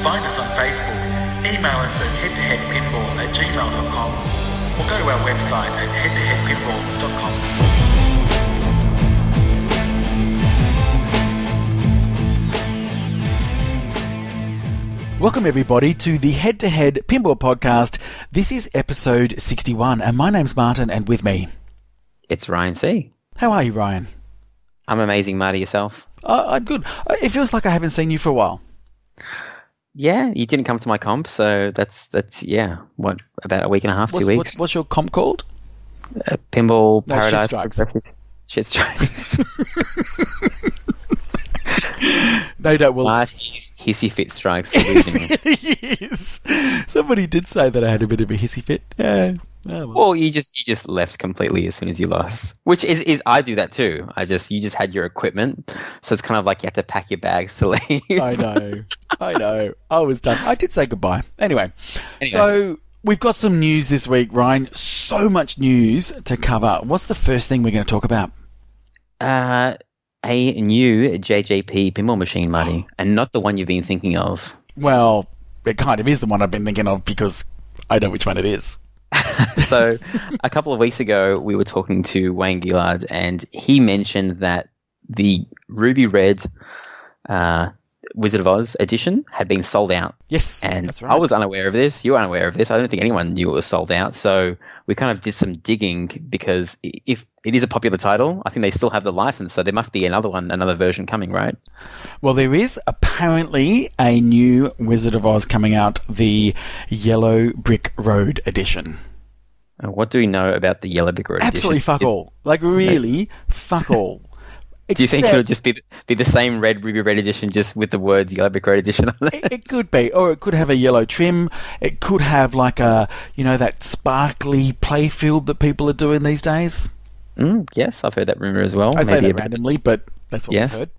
Find us on Facebook, email us at head2headpinball@gmail.com, or go to our website at head2headpinball.com. Welcome everybody to the Head2Head Pinball Podcast. This is episode 61 and my name's Martin and with me... It's Ryan C. How are you, Ryan? I'm amazing, Marty. Yourself? I'm good. It feels like I haven't seen you for a while. Yeah, you didn't come to my comp, so that's what, about a week and a half, 2 weeks? What's your comp called? Pinball No, Paradise. Shit Strikes. No doubt will. Nice hissy fit strikes for losing. Yes. Somebody did say that I had a bit of a hissy fit. Yeah. Oh, well, you just left completely as soon as you lost, which is I do that too. You just had your equipment, so it's kind of like you have to pack your bags to leave. I know. I was done. I did say goodbye. Anyway. So we've got some news this week, Ryan. So much news to cover. What's the first thing we're going to talk about? A new JJP pinball machine, Marty, and not the one you've been thinking of. Well, it kind of is the one I've been thinking of because I know which one it is. So a couple of weeks ago, we were talking to Wayne Gillard, and he mentioned that the Ruby Red Wizard of Oz edition had been sold out. Yes, and that's right. I was unaware of this. You were unaware of this. I don't think anyone knew it was sold out. So we kind of did some digging because if it is a popular title, I think they still have the license. So there must be another version coming, right? Well, there is apparently a new Wizard of Oz coming out, the Yellow Brick Road edition. What do we know about the Yellow Brick Road edition? Absolutely fuck all. Like, really fuck all. Do you think it'll just be the same Ruby Red edition, just with the words Yellow Brick Road edition on it? It could be, or it could have a yellow trim. It could have like that sparkly play field that people are doing these days. Yes, I've heard that rumor as well. I say that randomly, but that's what I've heard.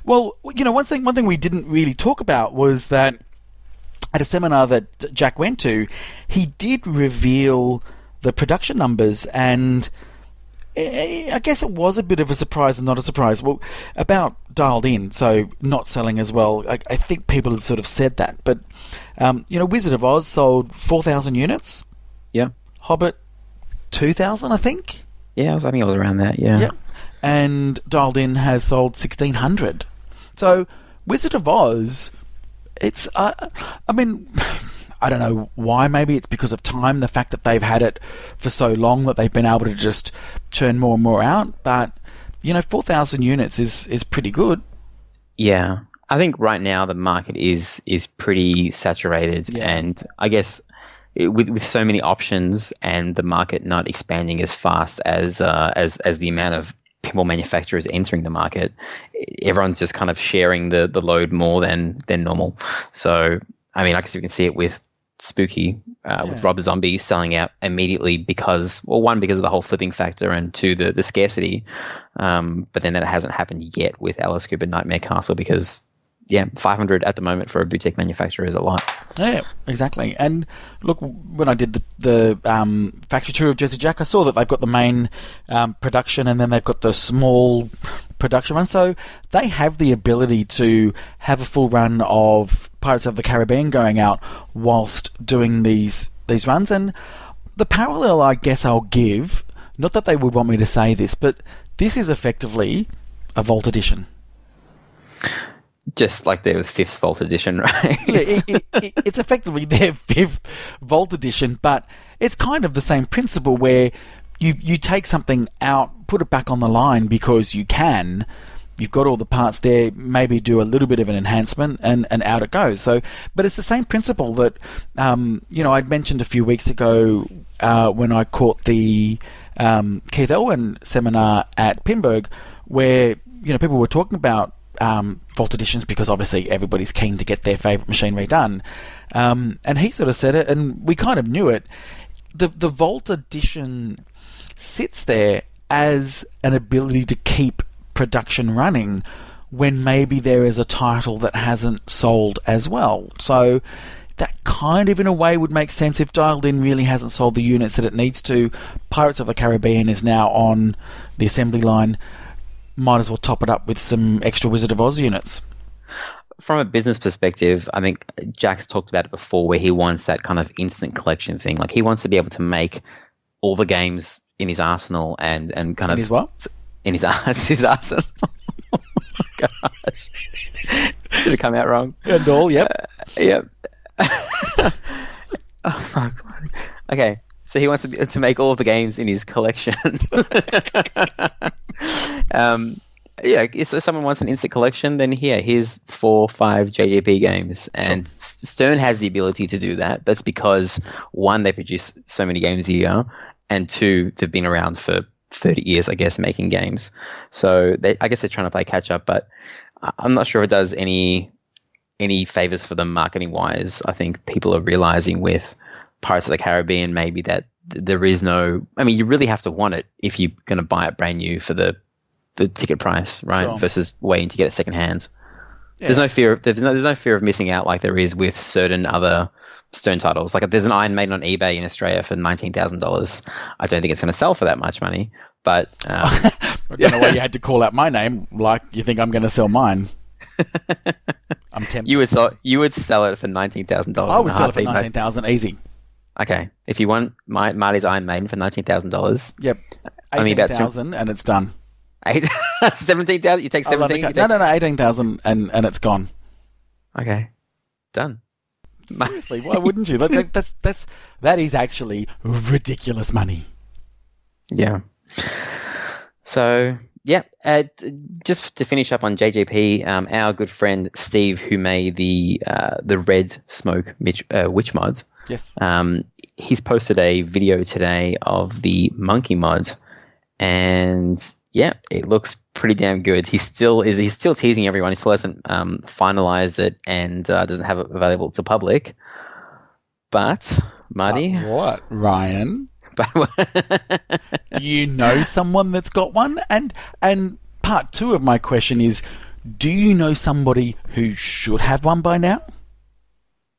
Well, one thing we didn't really talk about was that at a seminar that Jack went to, he did reveal the production numbers, and I guess it was a bit of a surprise and not a surprise. Well, about Dialed In, so not selling as well. I think people had sort of said that. But, Wizard of Oz sold 4,000 units. Yeah. Hobbit, 2,000, I think. Yeah, I think it was around that, yeah. Yep. And Dialed In has sold 1,600. So, Wizard of Oz, it's, I don't know why. Maybe it's because of time, the fact that they've had it for so long that they've been able to just churn more and more out. But, 4,000 units is pretty good. Yeah. I think right now the market is pretty saturated. Yeah. And I guess with so many options and the market not expanding as fast as the amount of pinball manufacturers entering the market, everyone's just kind of sharing the load more than normal. So, I guess you can see it with Spooky, with Rob Zombie selling out immediately because of the whole flipping factor, and two, the scarcity. But then that hasn't happened yet with Alice Cooper Nightmare Castle because, 500 at the moment for a boutique manufacturer is a lot. Yeah, exactly. And look, when I did the factory tour of Jersey Jack, I saw that they've got the main production and then they've got the small production run. So they have the ability to have a full run of Pirates of the Caribbean going out whilst doing these runs. And the parallel I guess I'll give, not that they would want me to say this, but this is effectively a Vault Edition. Just like their fifth Vault Edition, right? Yeah, it's effectively their fifth Vault Edition, but it's kind of the same principle where you take something out, put it back on the line because you can. You've got all the parts there, maybe do a little bit of an enhancement, and out it goes. So, but it's the same principle that, I'd mentioned a few weeks ago when I caught the Keith Elwin seminar at Pinburg, where, people were talking about Vault Editions because obviously everybody's keen to get their favourite machine redone. And he sort of said it, and we kind of knew it. The Vault Edition sits there as an ability to keep production running when maybe there is a title that hasn't sold as well. So that kind of in a way would make sense if Dialed In really hasn't sold the units that it needs to. Pirates of the Caribbean is now on the assembly line. Might as well top it up with some extra Wizard of Oz units. from a business perspective, I think Jack's talked about it before, where he wants that kind of instant collection thing. Like he wants to be able to make all the games in his arsenal and kind in of his what? In his arsenal. Oh my gosh, did it come out wrong? And all, yep. Yep. Oh fuck. Okay, so he wants to make all of the games in his collection. Yeah, if someone wants an instant collection, then here's 4 or 5 JGP games. And Stern has the ability to do that. That's because, 1, they produce so many games a year, and 2, they've been around for 30 years, I guess, making games. So I guess they're trying to play catch up, but I'm not sure if it does any favors for them marketing-wise. I think people are realizing with Pirates of the Caribbean maybe that there is no... I mean, you really have to want it if you're going to buy it brand new for the ticket price, right? Sure. Versus waiting to get it secondhand. Yeah. There's no fear of missing out like there is with certain other Stern titles. Like if there's an Iron Maiden on eBay in Australia for $19,000, I don't think it's going to sell for that much money. But I don't know why you had to call out my name. Like you think I'm going to sell mine? I'm tempted. You would sell it for $19,000. I would sell it for $19,000 easy. Okay, if you want Marty's Iron Maiden for $19,000, yep, $18,000 and it's done. 17,000. You take 17. No, 18,000 and it's gone. Okay, done. Seriously, why wouldn't you? That is actually ridiculous money. Yeah. So yeah, just to finish up on JGP, our good friend Steve, who made the Red Smoke Witch mod, yes, he's posted a video today of the Monkey mod, and yeah, it looks pretty damn good. He's still teasing everyone. He still hasn't finalized it and doesn't have it available to public. But Marty, what, Ryan? Do you know someone that's got one? And part 2 of my question is, do you know somebody who should have one by now?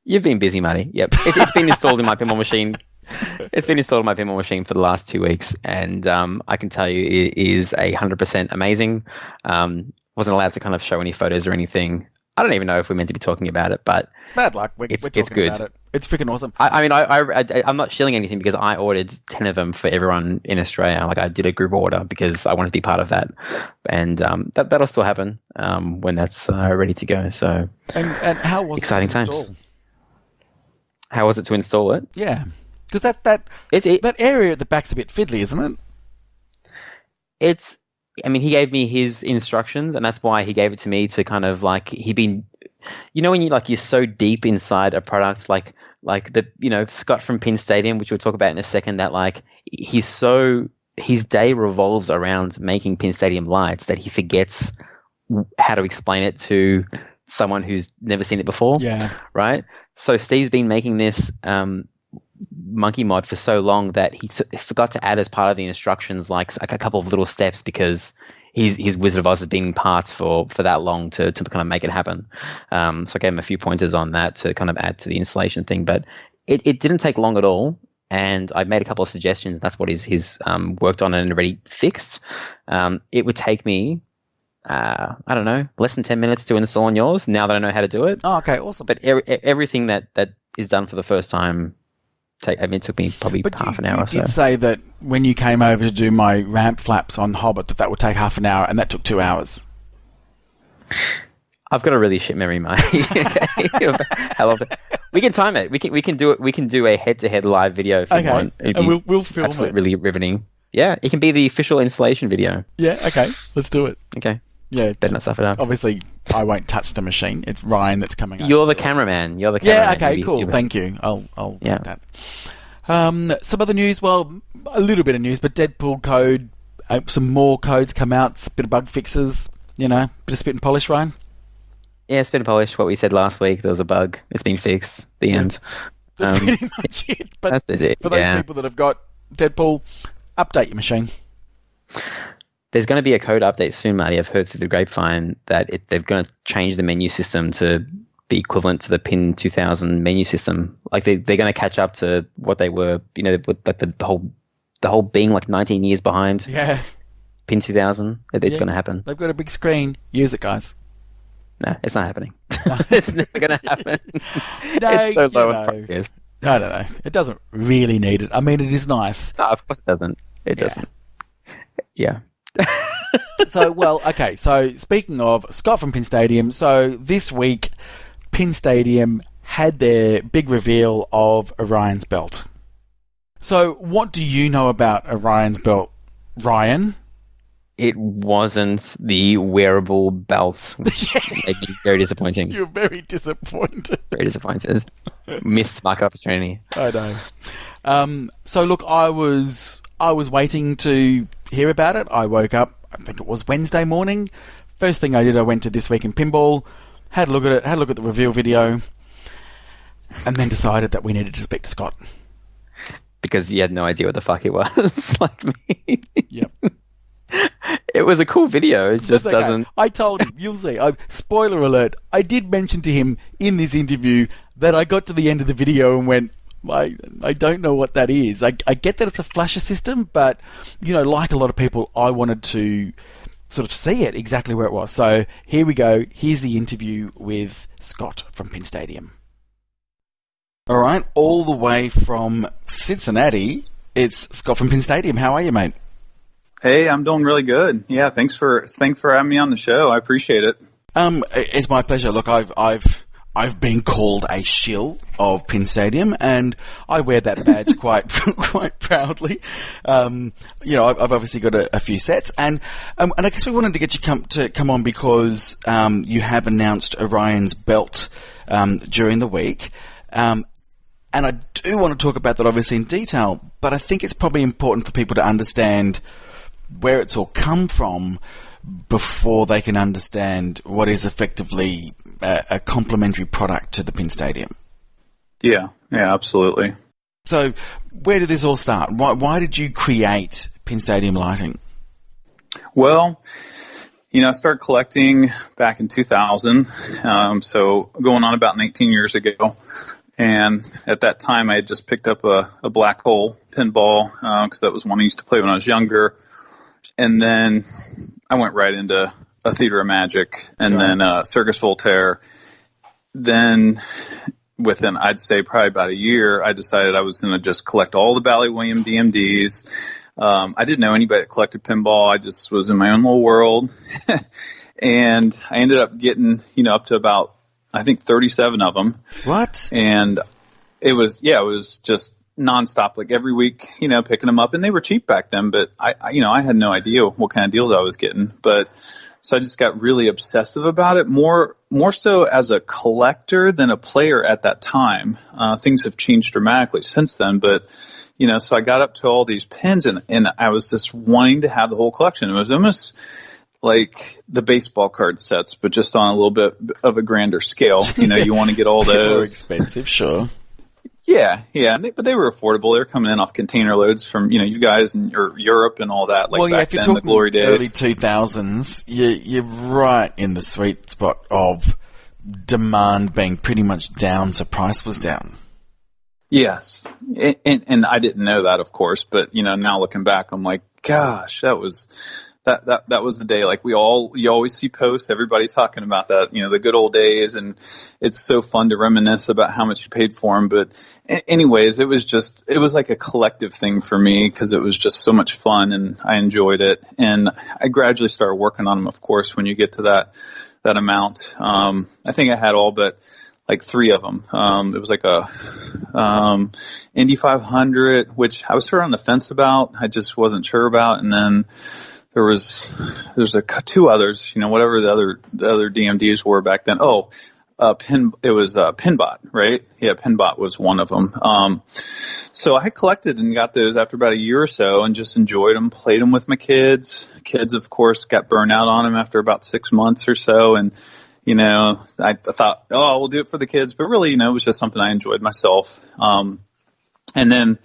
You've been busy, Marty. Yep, it's been installed in my pinball machine. It's been installed in my pinball machine for the last 2 weeks, and I can tell you it is 100% amazing. Wasn't allowed to kind of show any photos or anything. I don't even know if we're meant to be talking about it, but bad luck. We're talking good. about it. It's freaking awesome. I mean, I'm not shilling anything because I ordered 10 of them for everyone in Australia. Like I did a group order because I wanted to be part of that, and that'll still happen when that's ready to go. So and how was exciting it to times? How was it to install it? Yeah, because that area at the back's a bit fiddly, isn't it? I mean, he gave me his instructions, and that's why he gave it to me to kind of like when you're so deep inside a product, like Scott from Pinstadium, which we'll talk about in a second, that like his day revolves around making Pinstadium lights that he forgets how to explain it to someone who's never seen it before. Yeah. Right. So Steve's been making this monkey mod for so long that he forgot to add as part of the instructions like a couple of little steps because his Wizard of Oz has been in parts for that long to kind of make it happen. So I gave him a few pointers on that to kind of add to the installation thing, but it didn't take long at all. And I made a couple of suggestions. That's what he's worked on and already fixed. It would take me, I don't know, less than 10 minutes to install on yours now that I know how to do it. Oh, okay, awesome. But everything that is done for the first time, it took me probably half an hour or so. You did say that when you came over to do my ramp flaps on Hobbit that would take half an hour, and that took 2 hours. I've got a really shit memory, mate. I love it. We can time it. We can do it. We can do a head-to-head live video if you want. And we'll film it. Really riveting. Yeah, it can be the official installation video. Yeah. Okay. Let's do it. Okay. Yeah. Better not stuff it up. Obviously, I won't touch the machine. It's Ryan that's coming up. You're the cameraman. Yeah. Okay. Cool. Thank you. I'll take that. Some other news. Well, a little bit of news, but Deadpool code. Some more codes come out. A bit of bug fixes. Bit of spit and polish, Ryan. Yeah, spit and polish. What we said last week. There was a bug. It's been fixed. The end. That's pretty much it. But that's it. For those people that have got Deadpool, update your machine. There's going to be a code update soon, Marty. I've heard through the grapevine that they're going to change the menu system to be equivalent to the Pin 2000 menu system. Like they're going to catch up to what they were, with like the whole being like 19 years behind. Yeah. Pin 2000. It's going to happen. They've got a big screen. Use it, guys. No, it's not happening. It's never going to happen. No, It's so low you in progress. I don't know. It doesn't really need it. I mean, it is nice. No, of course it doesn't. It doesn't. Yeah. So, well, okay. So, speaking of Scott from Pinstadium, so this week, Pinstadium had their big reveal of Orion's belt. So, what do you know about Orion's belt, Ryan? It wasn't the wearable belt, which made me very disappointing. You're very disappointed. Very disappointed. Missed market opportunity. I know. So look, I was waiting to hear about it. I woke up, I think it was Wednesday morning. First thing I did, I went to This Week in Pinball, had a look at it, had a look at the reveal video, and then decided that we needed to speak to Scott. Because you had no idea what the fuck it was, like me. Yep. It was a cool video. It just okay. doesn't. I told him, you'll see. Spoiler alert, I did mention to him in this interview that I got to the end of the video and went, I don't know what that is. I get that it's a flasher system, but, like a lot of people, I wanted to sort of see it exactly where it was. So here we go. Here's the interview with Scott from Pinstadium. All right, all the way from Cincinnati, it's Scott from Pinstadium. How are you, mate? Hey, I'm doing really good. Yeah, thanks for having me on the show. I appreciate it. It's my pleasure. Look, I've been called a shill of Pinstadium, and I wear that badge quite proudly. I've obviously got a few sets, and I guess we wanted to get you to come on because you have announced Orion's belt during the week, and I do want to talk about that obviously in detail. But I think it's probably important for people to understand where it's all come from before they can understand what is effectively a complementary product to the Pinstadium. Yeah, absolutely. So, where did this all start? Why did you create Pinstadium lighting? Well, I started collecting back in 2000, so going on about 19 years ago. And at that time, I had just picked up a black hole pinball because that was one I used to play when I was younger. And then I went right into a Theater of Magic and then Circus Voltaire. Then within, I'd say, probably about a year, I decided I was going to just collect all the Bally William DMDs. I didn't know anybody that collected pinball. I just was in my own little world. And I ended up getting, up to about, I think, 37 of them. What? And it was just nonstop, like every week, picking them up, and they were cheap back then, but I had no idea what kind of deals I was getting. But so I just got really obsessive about it, more so as a collector than a player at that time. Things have changed dramatically since then, but so I got up to all these pins, and I was just wanting to have the whole collection. It was almost like the baseball card sets, but just on a little bit of a grander scale. You want to get all those. More expensive, sure. Yeah, but they were affordable. They were coming in off container loads from you guys and Europe and all that. Like back if you're then, talking the glory days, early 2000s, you're right in the sweet spot of demand being pretty much down, so price was down. Yes, and I didn't know that, of course, but now looking back, I'm like, gosh, that was the day. Like you always see posts, everybody talking about that, the good old days, and it's so fun to reminisce about how much you paid for them. But anyways, it was like a collective thing for me because it was just so much fun and I enjoyed it. And I gradually started working on them, of course, when you get to that amount. I think I had all but like 3 of them. It was like a Indy 500, which I was sort of on the fence about. I just wasn't sure about. And then there's 2 others, whatever the other DMDs were back then. It was Pinbot, right? Yeah, Pinbot was one of them. So I collected and got those after about a year or so and just enjoyed them, played them with my kids. Kids, of course, got burned out on them after about 6 months or so. And, I thought, we'll do it for the kids. But really, it was just something I enjoyed myself. And then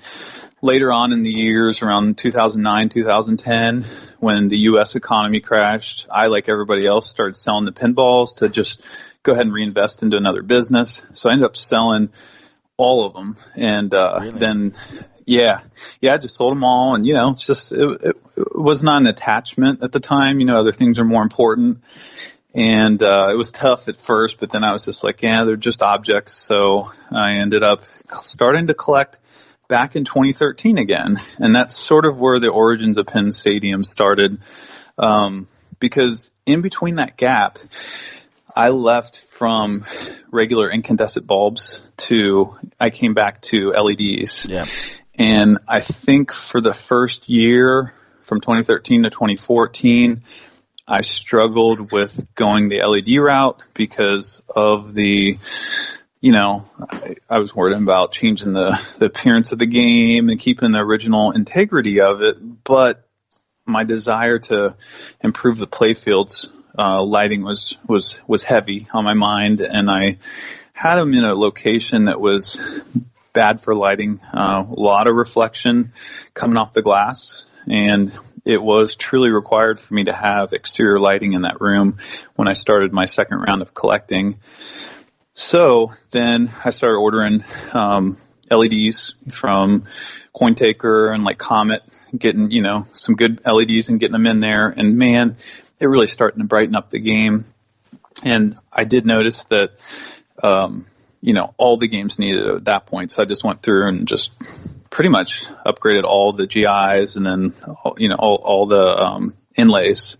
later on in the years, around 2009, 2010, when the U.S. economy crashed, I, like everybody else, started selling the pinballs to just go ahead and reinvest into another business. So I ended up selling all of them. And Really? Then, I just sold them all. And, it's just, it was not an attachment at the time. Other things are more important. And it was tough at first, but then I was just like, yeah, they're just objects. So I ended up starting to collect back in 2013 again. And that's sort of where the origins of Pinstadium started. Because in between that gap, I left from regular incandescent bulbs I came back to LEDs. Yeah. And I think for the first year, from 2013 to 2014, I struggled with going the LED route because of I was worried about changing the appearance of the game and keeping the original integrity of it. But my desire to improve the playfields, lighting was heavy on my mind, and I had them in a location that was bad for lighting, a lot of reflection coming off the glass, and it was truly required for me to have exterior lighting in that room when I started my second round of collecting. So then I started ordering LEDs from CoinTaker and like Comet, getting, some good LEDs and getting them in there. And man, it really starting to brighten up the game. And I did notice that, all the games needed it at that point. So I just went through and just pretty much upgraded all the GIs and then, all the inlays.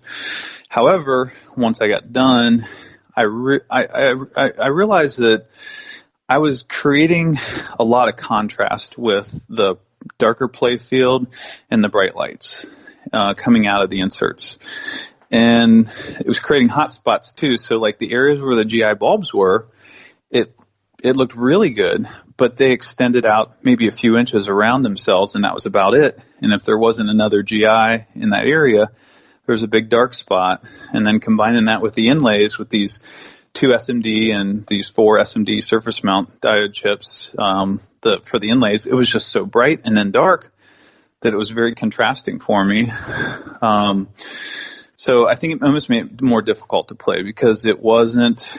However, once I got done, I realized that I was creating a lot of contrast with the darker play field and the bright lights coming out of the inserts. And it was creating hot spots too. So like the areas where the GI bulbs were, it looked really good, but they extended out maybe a few inches around themselves, and that was about it. And if there wasn't another GI in that area, there was a big dark spot. And then combining that with the inlays with these 2 SMD and these 4 SMD surface mount diode chips for the inlays, it was just so bright and then dark that it was very contrasting for me. So I think it almost made it more difficult to play because it wasn't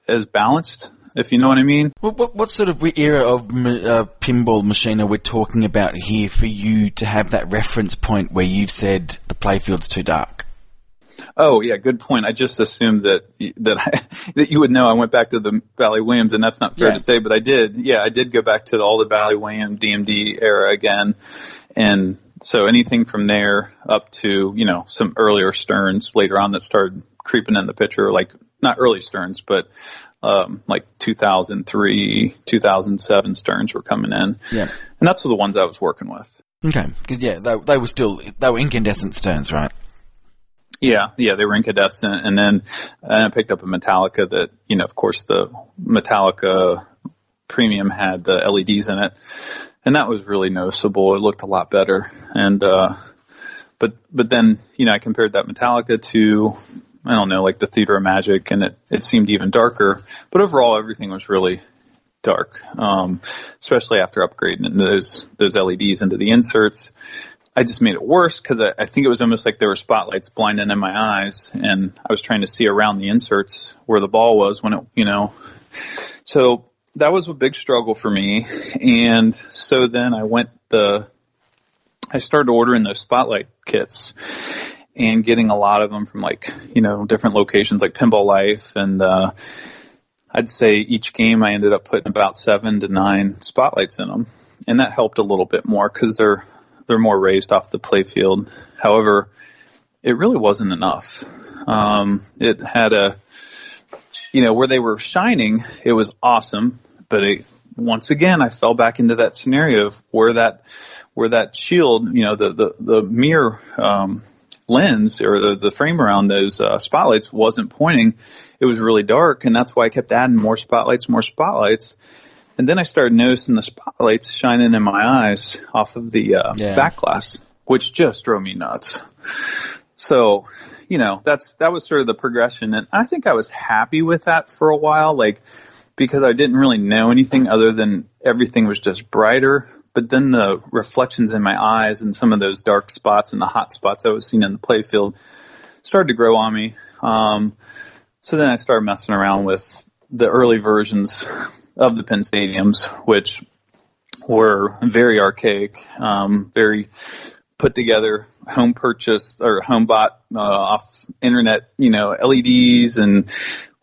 as balanced, if you know what I mean. What sort of era of pinball machine are we talking about here for you to have that reference point where you've said the playfield's too dark? Oh yeah, good point. I just assumed that you would know. I went back to the Bally Williams, and that's not fair to say, but I did. Yeah, I did go back to all the Bally Williams DMD era again, and so anything from there up to some earlier Stearns later on that started creeping in the picture, like not early Stearns, but like 2003, 2007 Stearns were coming in. Yeah, and that's the ones I was working with. Okay, because they were incandescent Stearns, right? Yeah, they were incandescent, and then I picked up a Metallica that, of course, the Metallica Premium had the LEDs in it, and that was really noticeable. It looked a lot better, and but then I compared that Metallica to, I don't know, like the Theater of Magic, and it seemed even darker. But overall, everything was really dark, especially after upgrading those LEDs into the inserts. I just made it worse because I think it was almost like there were spotlights blinding in my eyes, and I was trying to see around the inserts where the ball was when it, So that was a big struggle for me, and so then I started ordering those spotlight kits and getting a lot of them from different locations like Pinball Life, and I'd say each game I ended up putting about 7 to 9 spotlights in them, and that helped a little bit more because they're more raised off the playfield. However, it really wasn't enough. It had where they were shining, it was awesome, but once again, I fell back into that scenario of where that shield, the mirror lens or the frame around those spotlights wasn't pointing. It was really dark, and that's why I kept adding more spotlights. And then I started noticing the spotlights shining in my eyes off of the back glass, which just drove me nuts. So, that was sort of the progression. And I think I was happy with that for a while, because I didn't really know anything other than everything was just brighter. But then the reflections in my eyes and some of those dark spots and the hot spots I was seeing in the playfield started to grow on me. So then I started messing around with the early versions of the Pinstadiums, which were very archaic, very put together home purchased or home bought off internet, LEDs and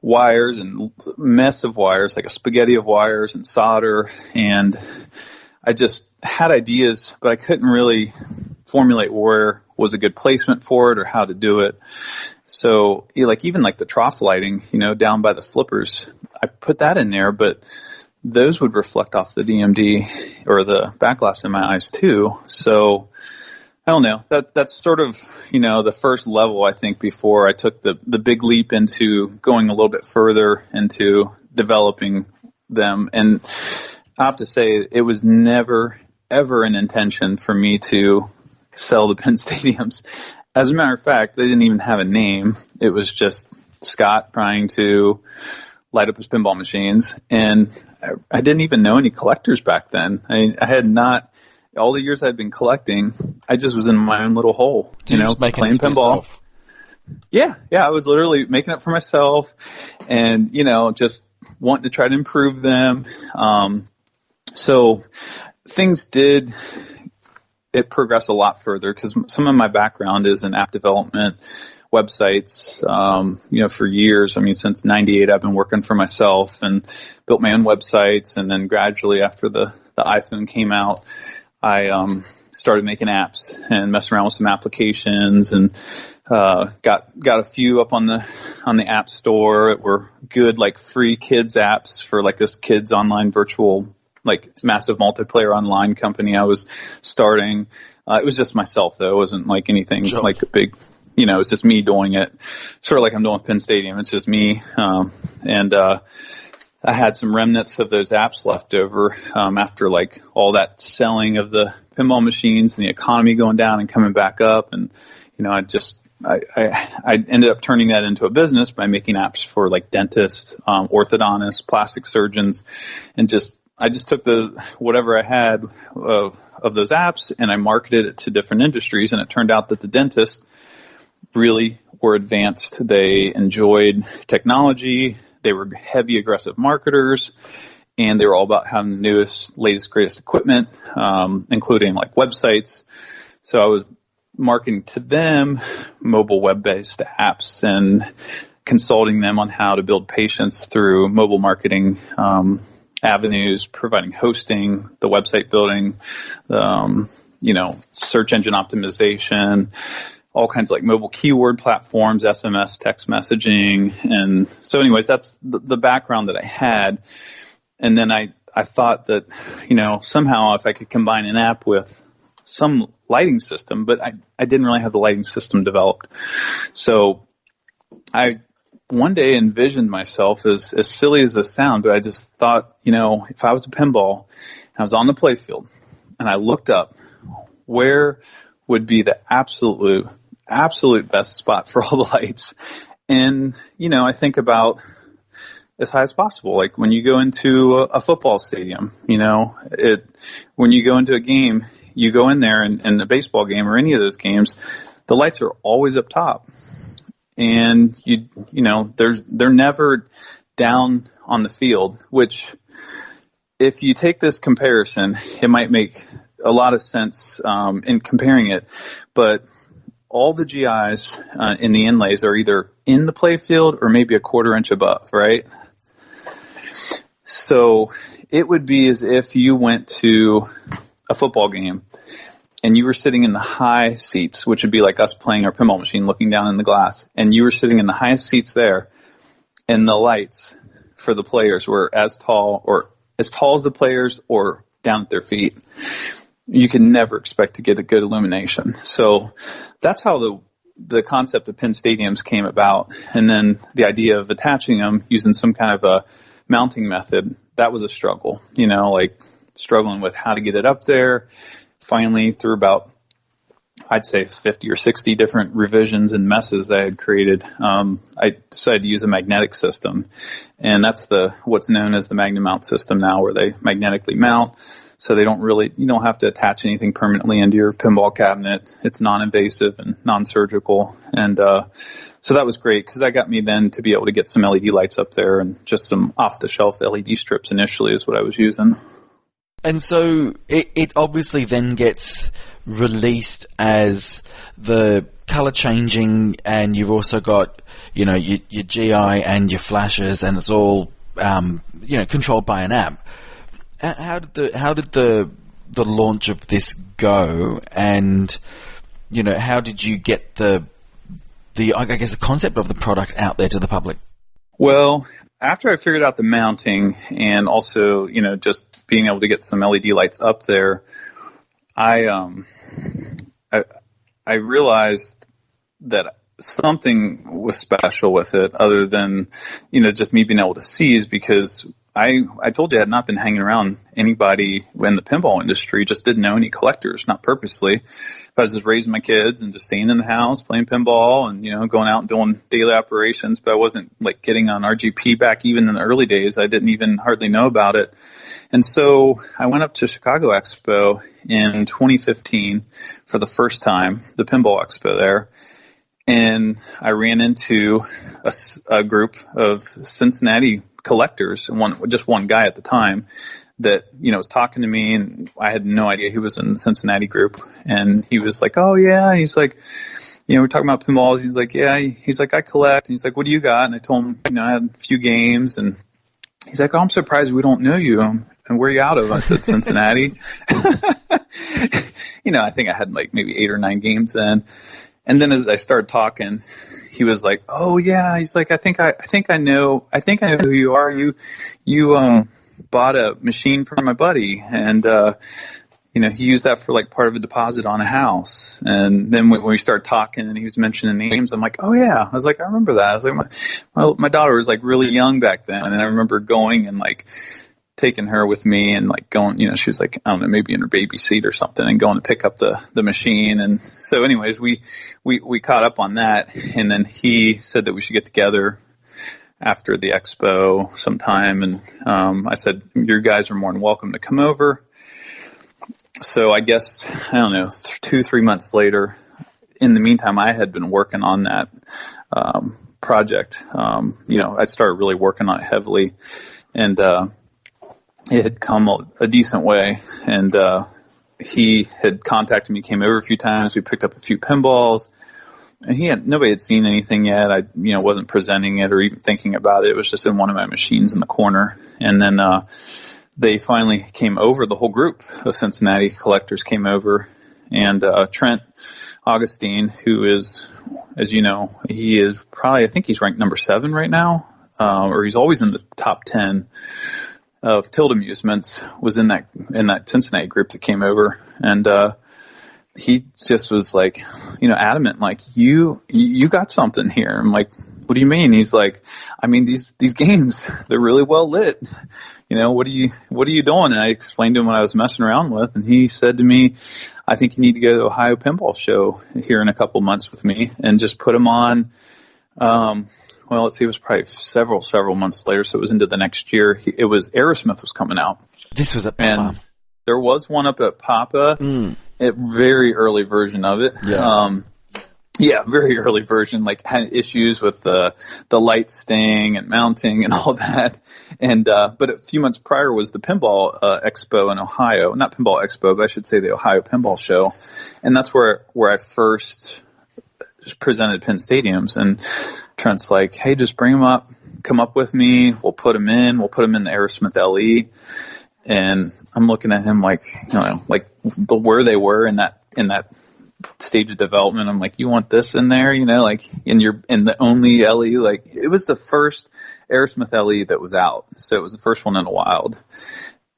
wires and mess of wires, like a spaghetti of wires and solder. And I just had ideas, but I couldn't really formulate where was a good placement for it or how to do it. So even the trough lighting, down by the flippers, I put that in there, but those would reflect off the DMD or the back glass in my eyes too. So I don't know. That's sort of, the first level, I think, before I took the big leap into going a little bit further into developing them. And I have to say, it was never, ever an intention for me to sell the Pinstadiums. As a matter of fact, they didn't even have a name. It was just Scott trying to light up his pinball machines. And I didn't even know any collectors back then. I had not... All the years I'd been collecting, I just was in my own little hole, playing pinball. Yeah, I was literally making it for myself, and just wanting to try to improve them. So things did progress a lot further because some of my background is in app development, websites. For years, since '98, I've been working for myself and built my own websites, and then gradually after the iPhone came out, I started making apps and messing around with some applications, and got a few up on the App Store that were good, free kids apps for this kids online virtual massive multiplayer online company I was starting. It was just myself though; it wasn't anything a big. It was just me doing it, sort of like I'm doing with Pinstadium. It's just me, and I had some remnants of those apps left over after all that selling of the pinball machines and the economy going down and coming back up. And, I ended up turning that into a business by making apps for dentists, orthodontists, plastic surgeons, and I just took whatever I had of those apps and I marketed it to different industries. And it turned out that the dentists really were advanced. They enjoyed technology. They were heavy, aggressive marketers, and they were all about having the newest, latest, greatest equipment, including websites. So I was marketing to them mobile web-based apps and consulting them on how to build patients through mobile marketing avenues, providing hosting, the website building, search engine optimization, all kinds of mobile keyword platforms, SMS, text messaging. And so anyways, that's the background that I had. And then I thought that, somehow if I could combine an app with some lighting system, but I didn't really have the lighting system developed. So I one day envisioned myself as silly as this sounds, but I just thought, if I was a pinball and I was on the playfield and I looked up, where would be the absolute best spot for all the lights? And, I think about as high as possible. When you go into a football stadium, when you go into a game, you go in there and a baseball game or any of those games, the lights are always up top. And they're never down on the field, which if you take this comparison, it might make a lot of sense in comparing it, but all the GIs in the inlays are either in the playfield or maybe a quarter inch above, right? So it would be as if you went to a football game and you were sitting in the high seats, which would be like us playing our pinball machine looking down in the glass, and you were sitting in the highest seats there, and the lights for the players were as tall as the players or down at their feet. You can never expect to get a good illumination. So that's how the concept of Pinstadiums came about. And then the idea of attaching them using some kind of a mounting method, that was a struggle, struggling with how to get it up there. Finally, through about, I'd say 50 or 60 different revisions and messes that I had created, I decided to use a magnetic system. And that's what's known as the Magna Mount system now, where they magnetically mount. So you don't have to attach anything permanently into your pinball cabinet. It's non-invasive and non-surgical. And so that was great because that got me then to be able to get some LED lights up there, and just some off-the-shelf LED strips initially is what I was using. And so it obviously then gets released as the color changing, and you've also got, you know, your GI and your flashes, and it's all, you know, controlled by an app. How did the launch of this go, and, you know, how did you get the I guess the concept of the product out there to the public? Well, after I figured out the mounting and also, you know, just being able to get some LED lights up there, I realized that something was special with it other than, you know, just me being able to see, is because I told you I had not been hanging around anybody in the pinball industry, just didn't know any collectors, not purposely. I was just raising my kids and just staying in the house, playing pinball and, you know, going out and doing daily operations, but I wasn't like getting on RGP back even in the early days. I didn't even hardly know about it. And so I went up to Chicago Expo in 2015 for the first time, the Pinball Expo there. And I ran into a group of Cincinnati collectors, just one guy at the time that, you know, was talking to me, and I had no idea he was in the Cincinnati group. And he was like, "Oh yeah," he's like, "You know, we're talking about pinballs." He's like, "Yeah," he's like, "I collect." And he's like, "What do you got?" And I told him, you know, I had a few games, and he's like, "Oh, I'm surprised we don't know you. And where are you out of?" I said, "Cincinnati." You know, I think I had like maybe 8 or 9 games then. And then as I started talking, he was like, "Oh yeah," he's like, I think I know who you are. You bought a machine from my buddy, and you know, he used that for like part of a deposit on a house." And then when we started talking and he was mentioning names, I'm like, "Oh yeah." I was like, "I remember that." I was like, my daughter was like really young back then, and I remember going and like taking her with me and like going, you know, she was like, I don't know, maybe in her baby seat or something, and going to pick up the machine. And so anyways, we caught up on that. And then he said that we should get together after the expo sometime. And, I said, "Your guys are more than welcome to come over." So I guess, I don't know, 2-3 months later, in the meantime, I had been working on that, project. You know, I started really working on it heavily, and, it had come a decent way, and he had contacted me, came over a few times. We picked up a few pinballs, and nobody had seen anything yet. I, you know, wasn't presenting it or even thinking about it. It was just in one of my machines in the corner. And then they finally came over. The whole group of Cincinnati collectors came over, and Trent Augustine, who is, as you know, he is probably, I think he's ranked number 7 right now, or he's always in the top 10 of Tilt Amusements, was in that Cincinnati group that came over. And he just was like, you know, adamant, like, you got something here. I'm like, "What do you mean?" He's like, "I mean, these games, they're really well lit. You know, what are you doing?" And I explained to him what I was messing around with, and he said to me, "I think you need to go to the Ohio Pinball Show here in a couple months with me and just put them on." Well, let's see, it was probably several months later, so it was into the next year. It was Aerosmith was coming out. This was at Papa. And there was one up at Papa, a very early version of it. Yeah. Yeah, very early version, like had issues with the light staying and mounting and all that. And but a few months prior was the Pinball Expo in Ohio. Not Pinball Expo, but I should say the Ohio Pinball Show. And that's where I first just presented Pinstadiums. And Trent's like, "Hey, just bring them up. Come up with me. We'll put them in. We'll put them in the Aerosmith LE." And I'm looking at him like, you know, like where they were in that stage of development. I'm like, "You want this in there, you know, like in the only LE?" Like, it was the first Aerosmith LE that was out, so it was the first one in the wild.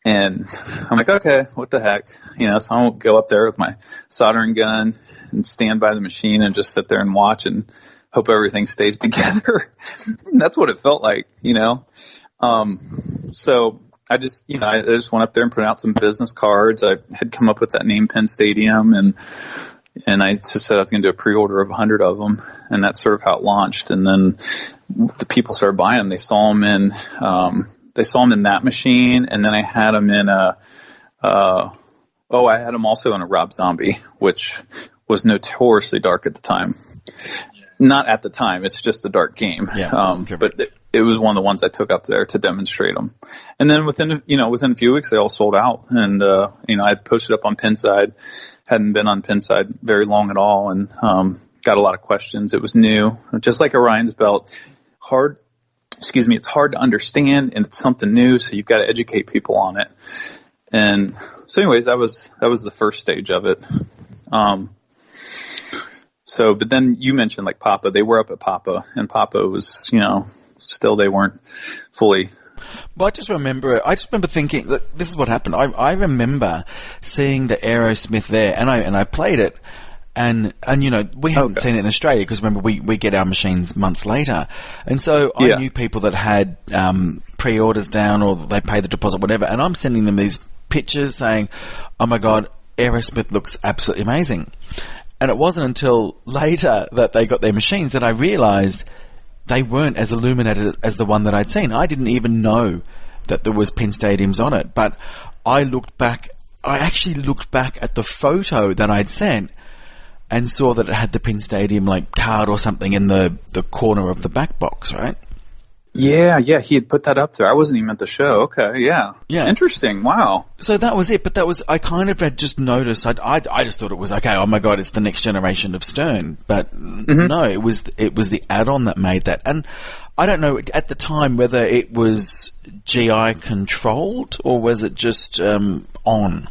And I'm like, "Okay, what the heck," you know. So I won't go up there with my soldering gun and stand by the machine and just sit there and watch and hope everything stays together. That's what it felt like, you know. So I just went up there and put out some business cards. I had come up with that name Pinstadium, and I just said I was going to do a pre-order of 100 of them, and that's sort of how it launched. And then the people started buying them. They saw them in that machine, and then I had them in I had them also in a Rob Zombie, which was notoriously dark at the time. Not at the time, it's just a dark game. Yeah, it was one of the ones I took up there to demonstrate them. And then within a few weeks, they all sold out. And, I posted up on Pinside, hadn't been on Pinside very long at all, and got a lot of questions. It was new, just like Orion's belt. It's hard to understand, and it's something new, so you've got to educate people on it. And so anyways, that was the first stage of it. But then you mentioned like Papa. They were up at Papa, and Papa was, still they weren't fully. Well, I just remember thinking that this is what happened. I remember seeing the Aerosmith there, and I played it, and we hadn't seen it in Australia because remember we get our machines months later, and so I knew people that had pre-orders down or they paid the deposit, whatever, and I'm sending them these pictures saying, "Oh my God, Aerosmith looks absolutely amazing." And it wasn't until later that they got their machines that I realised they weren't as illuminated as the one that I'd seen. I didn't even know that there was Pinstadiums on it, but I actually looked back at the photo that I'd sent and saw that it had the Pinstadium like card or something in the corner of the back box, right? Yeah, he had put that up there. I wasn't even at the show. Okay, yeah. Interesting. Wow. So that was it, but I kind of had just noticed. I just thought it was okay. Oh my God, it's the next generation of Stern, but no, it was the add-on that made that. And I don't know at the time whether it was GI controlled or was it just on.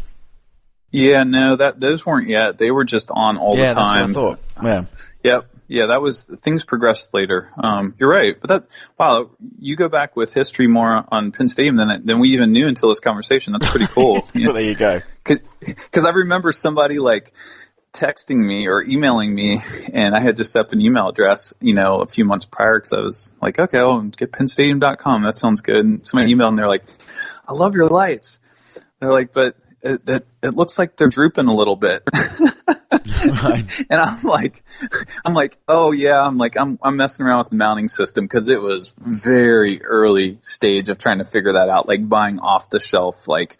Yeah, no, those weren't yet. They were just on all the time. Yeah, that's what I thought. Yeah. Yep. Yeah, things progressed later. You're right. But you go back with history more on Pinstadium than we even knew until this conversation. That's pretty cool. Well, there you go. Because I remember somebody like texting me or emailing me, and I had just set up an email address, a few months prior because I was like, okay, I'll get pinstadium.com. That sounds good. And somebody emailed and they're like, I love your lights. They're like, but it looks like they're drooping a little bit. Right. And I'm like, oh yeah, I'm messing around with the mounting system because it was very early stage of trying to figure that out, like buying off the shelf, like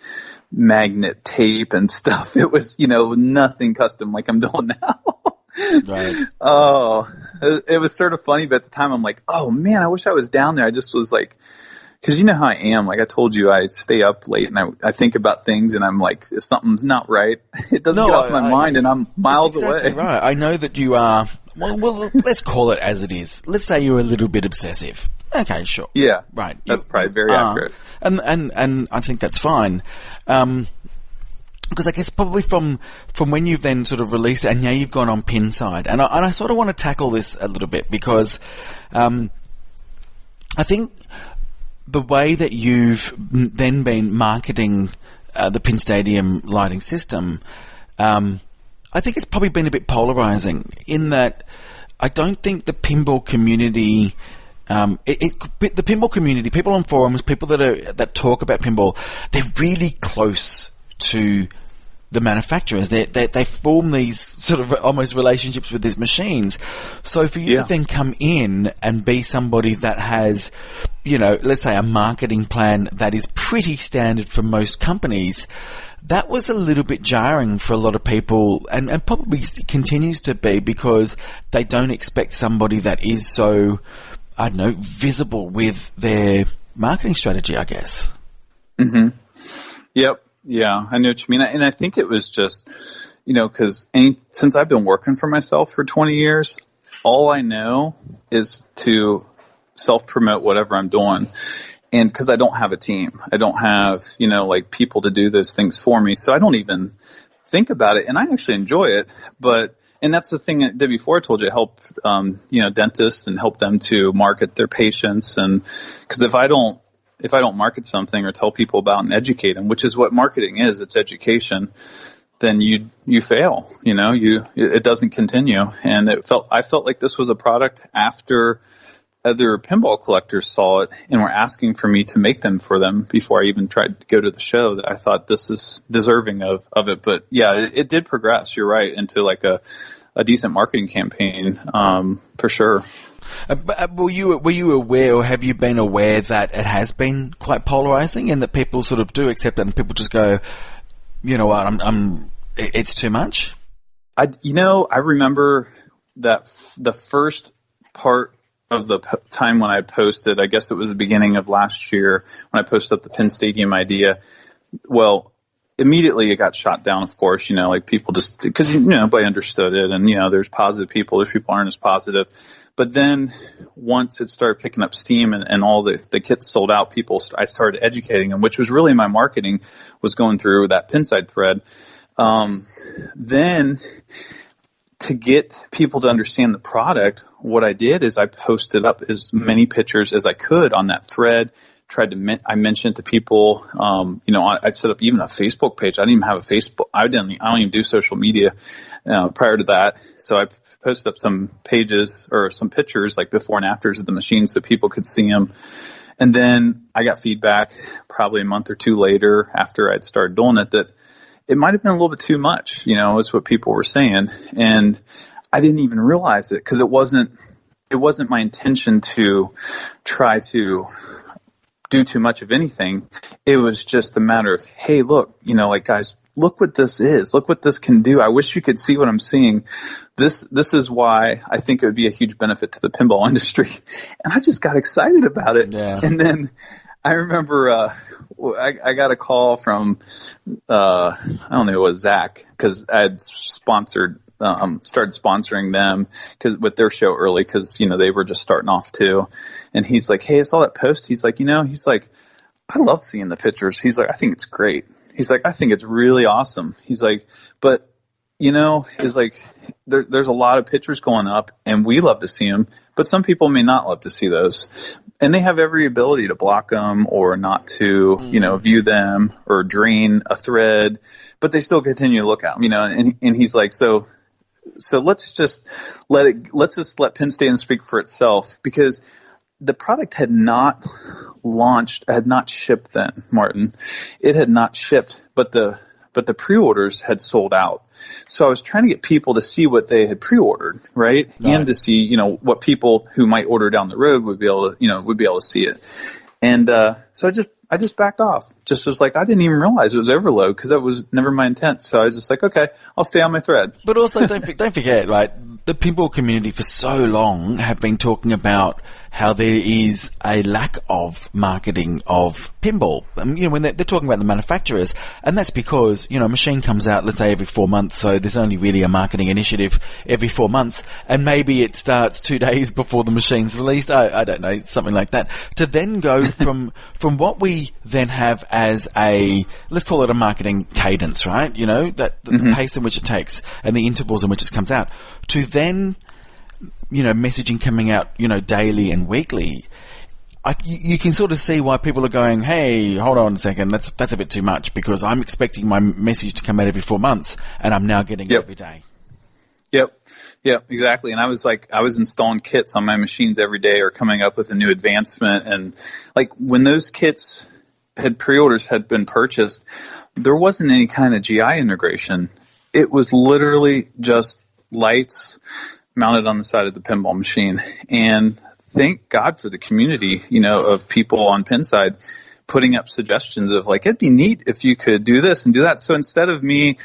magnet tape and stuff. It was, nothing custom like I'm doing now. Right. Oh, it was sort of funny, but at the time I'm like, oh man, I wish I was down there. I just was like, because you know how I am. Like I told you, I stay up late and I think about things, and I'm like, if something's not right, it doesn't get off my mind, and I'm miles away. Right. I know that you are. Well, let's call it as it is. Let's say you're a little bit obsessive. Okay, sure. Yeah. Right. That's probably very accurate. And I think that's fine. Because I guess probably from when you've then sort of released it, and now you've gone on Pinside, and I sort of want to tackle this a little bit because I think the way that you've then been marketing the Pinstadium lighting system, I think it's probably been a bit polarizing in that I don't think the pinball community, the pinball community, people on forums, people that talk about pinball, they're really close to the manufacturers. They form these sort of almost relationships with these machines. So for you to then come in and be somebody that has, let's say a marketing plan that is pretty standard for most companies, that was a little bit jarring for a lot of people, and probably continues to be, because they don't expect somebody that is so, I don't know, visible with their marketing strategy, I guess. Mm-hmm. Yep. Yeah, I know what you mean. And I think it was just, because since I've been working for myself for 20 years, all I know is to self-promote whatever I'm doing. And because I don't have a team, I don't have, like people to do those things for me. So I don't even think about it. And I actually enjoy it. And that's the thing that did before I told you, help, dentists and help them to market their patients. And because if I don't market something or tell people about and educate them, which is what marketing is, it's education, then you fail. It doesn't continue. And I felt like this was a product after other pinball collectors saw it and were asking for me to make them for them before I even tried to go to the show, that I thought this is deserving of it. But yeah, it did progress. You're right, into like a decent marketing campaign, for sure. Were you aware, or have you been aware that it has been quite polarizing, and that people sort of do accept it, and people just go, you know what, it's too much? I remember that the first part the time when I posted, I guess it was the beginning of last year when I posted up the Pinstadium idea. Well, immediately it got shot down, of course, like people just, because, nobody understood it. And, there's positive people, there's people aren't as positive. But then once it started picking up steam and all the kits sold out, I started educating them, which was really my marketing, was going through that Pinside thread. Then to get people to understand the product, what I did is I posted up as many pictures as I could on that thread. I mentioned it to people. I set up even a Facebook page. I didn't even have a Facebook. I don't even do social media prior to that. So I posted up some pages or some pictures like before and afters of the machine so people could see them. And then I got feedback probably a month or two later after I'd started doing it that it might have been a little bit too much, is what people were saying. And I didn't even realize it because it wasn't my intention to try to do too much of anything. It was just a matter of, hey, look, guys, look what this is. Look what this can do. I wish you could see what I'm seeing. This is why I think it would be a huge benefit to the pinball industry. And I just got excited about it. Yeah. And then I remember I got a call from I don't know, it was Zach, because I had started sponsoring them with their show early because they were just starting off too. And he's like, hey, I saw that post. He's like, I love seeing the pictures. He's like, I think it's great. He's like, I think it's really awesome. He's like, but is like there's a lot of pictures going up and we love to see them, but some people may not love to see those. And they have every ability to block them or not to, view them or drain a thread, but they still continue to look at them, and he's like, so let's just let Pinstadium speak for itself, because the product had not launched, had not shipped then, Martin. It had not shipped, but the pre-orders had sold out. So I was trying to get people to see what they had pre-ordered, right? And to see, what people who might order down the road would be able to see it. And so I just backed off. Just was like, I didn't even realize it was overload because that was never my intent. So I was just like, okay, I'll stay on my thread. But also don't forget, right? The pinball community for so long have been talking about how there is a lack of marketing of pinball. When they're talking about the manufacturers, and that's because, a machine comes out, let's say every 4 months, so there's only really a marketing initiative every 4 months, and maybe it starts 2 days before the machine's released, I don't know, something like that, to then go from what we then have as let's call it a marketing cadence, right? The pace in which it takes and the intervals in which it comes out, to then messaging coming out, daily and weekly. You can sort of see why people are going, hey, hold on a second, that's a bit too much, because I'm expecting my message to come out every 4 months, and I'm now getting it every day. Yep, exactly. And I was installing kits on my machines every day or coming up with a new advancement. And like when those kits pre-orders had been purchased, there wasn't any kind of GI integration. It was literally just lights mounted on the side of the pinball machine. And thank God for the community, of people on Pinside putting up suggestions of like, it'd be neat if you could do this and do that. So instead of me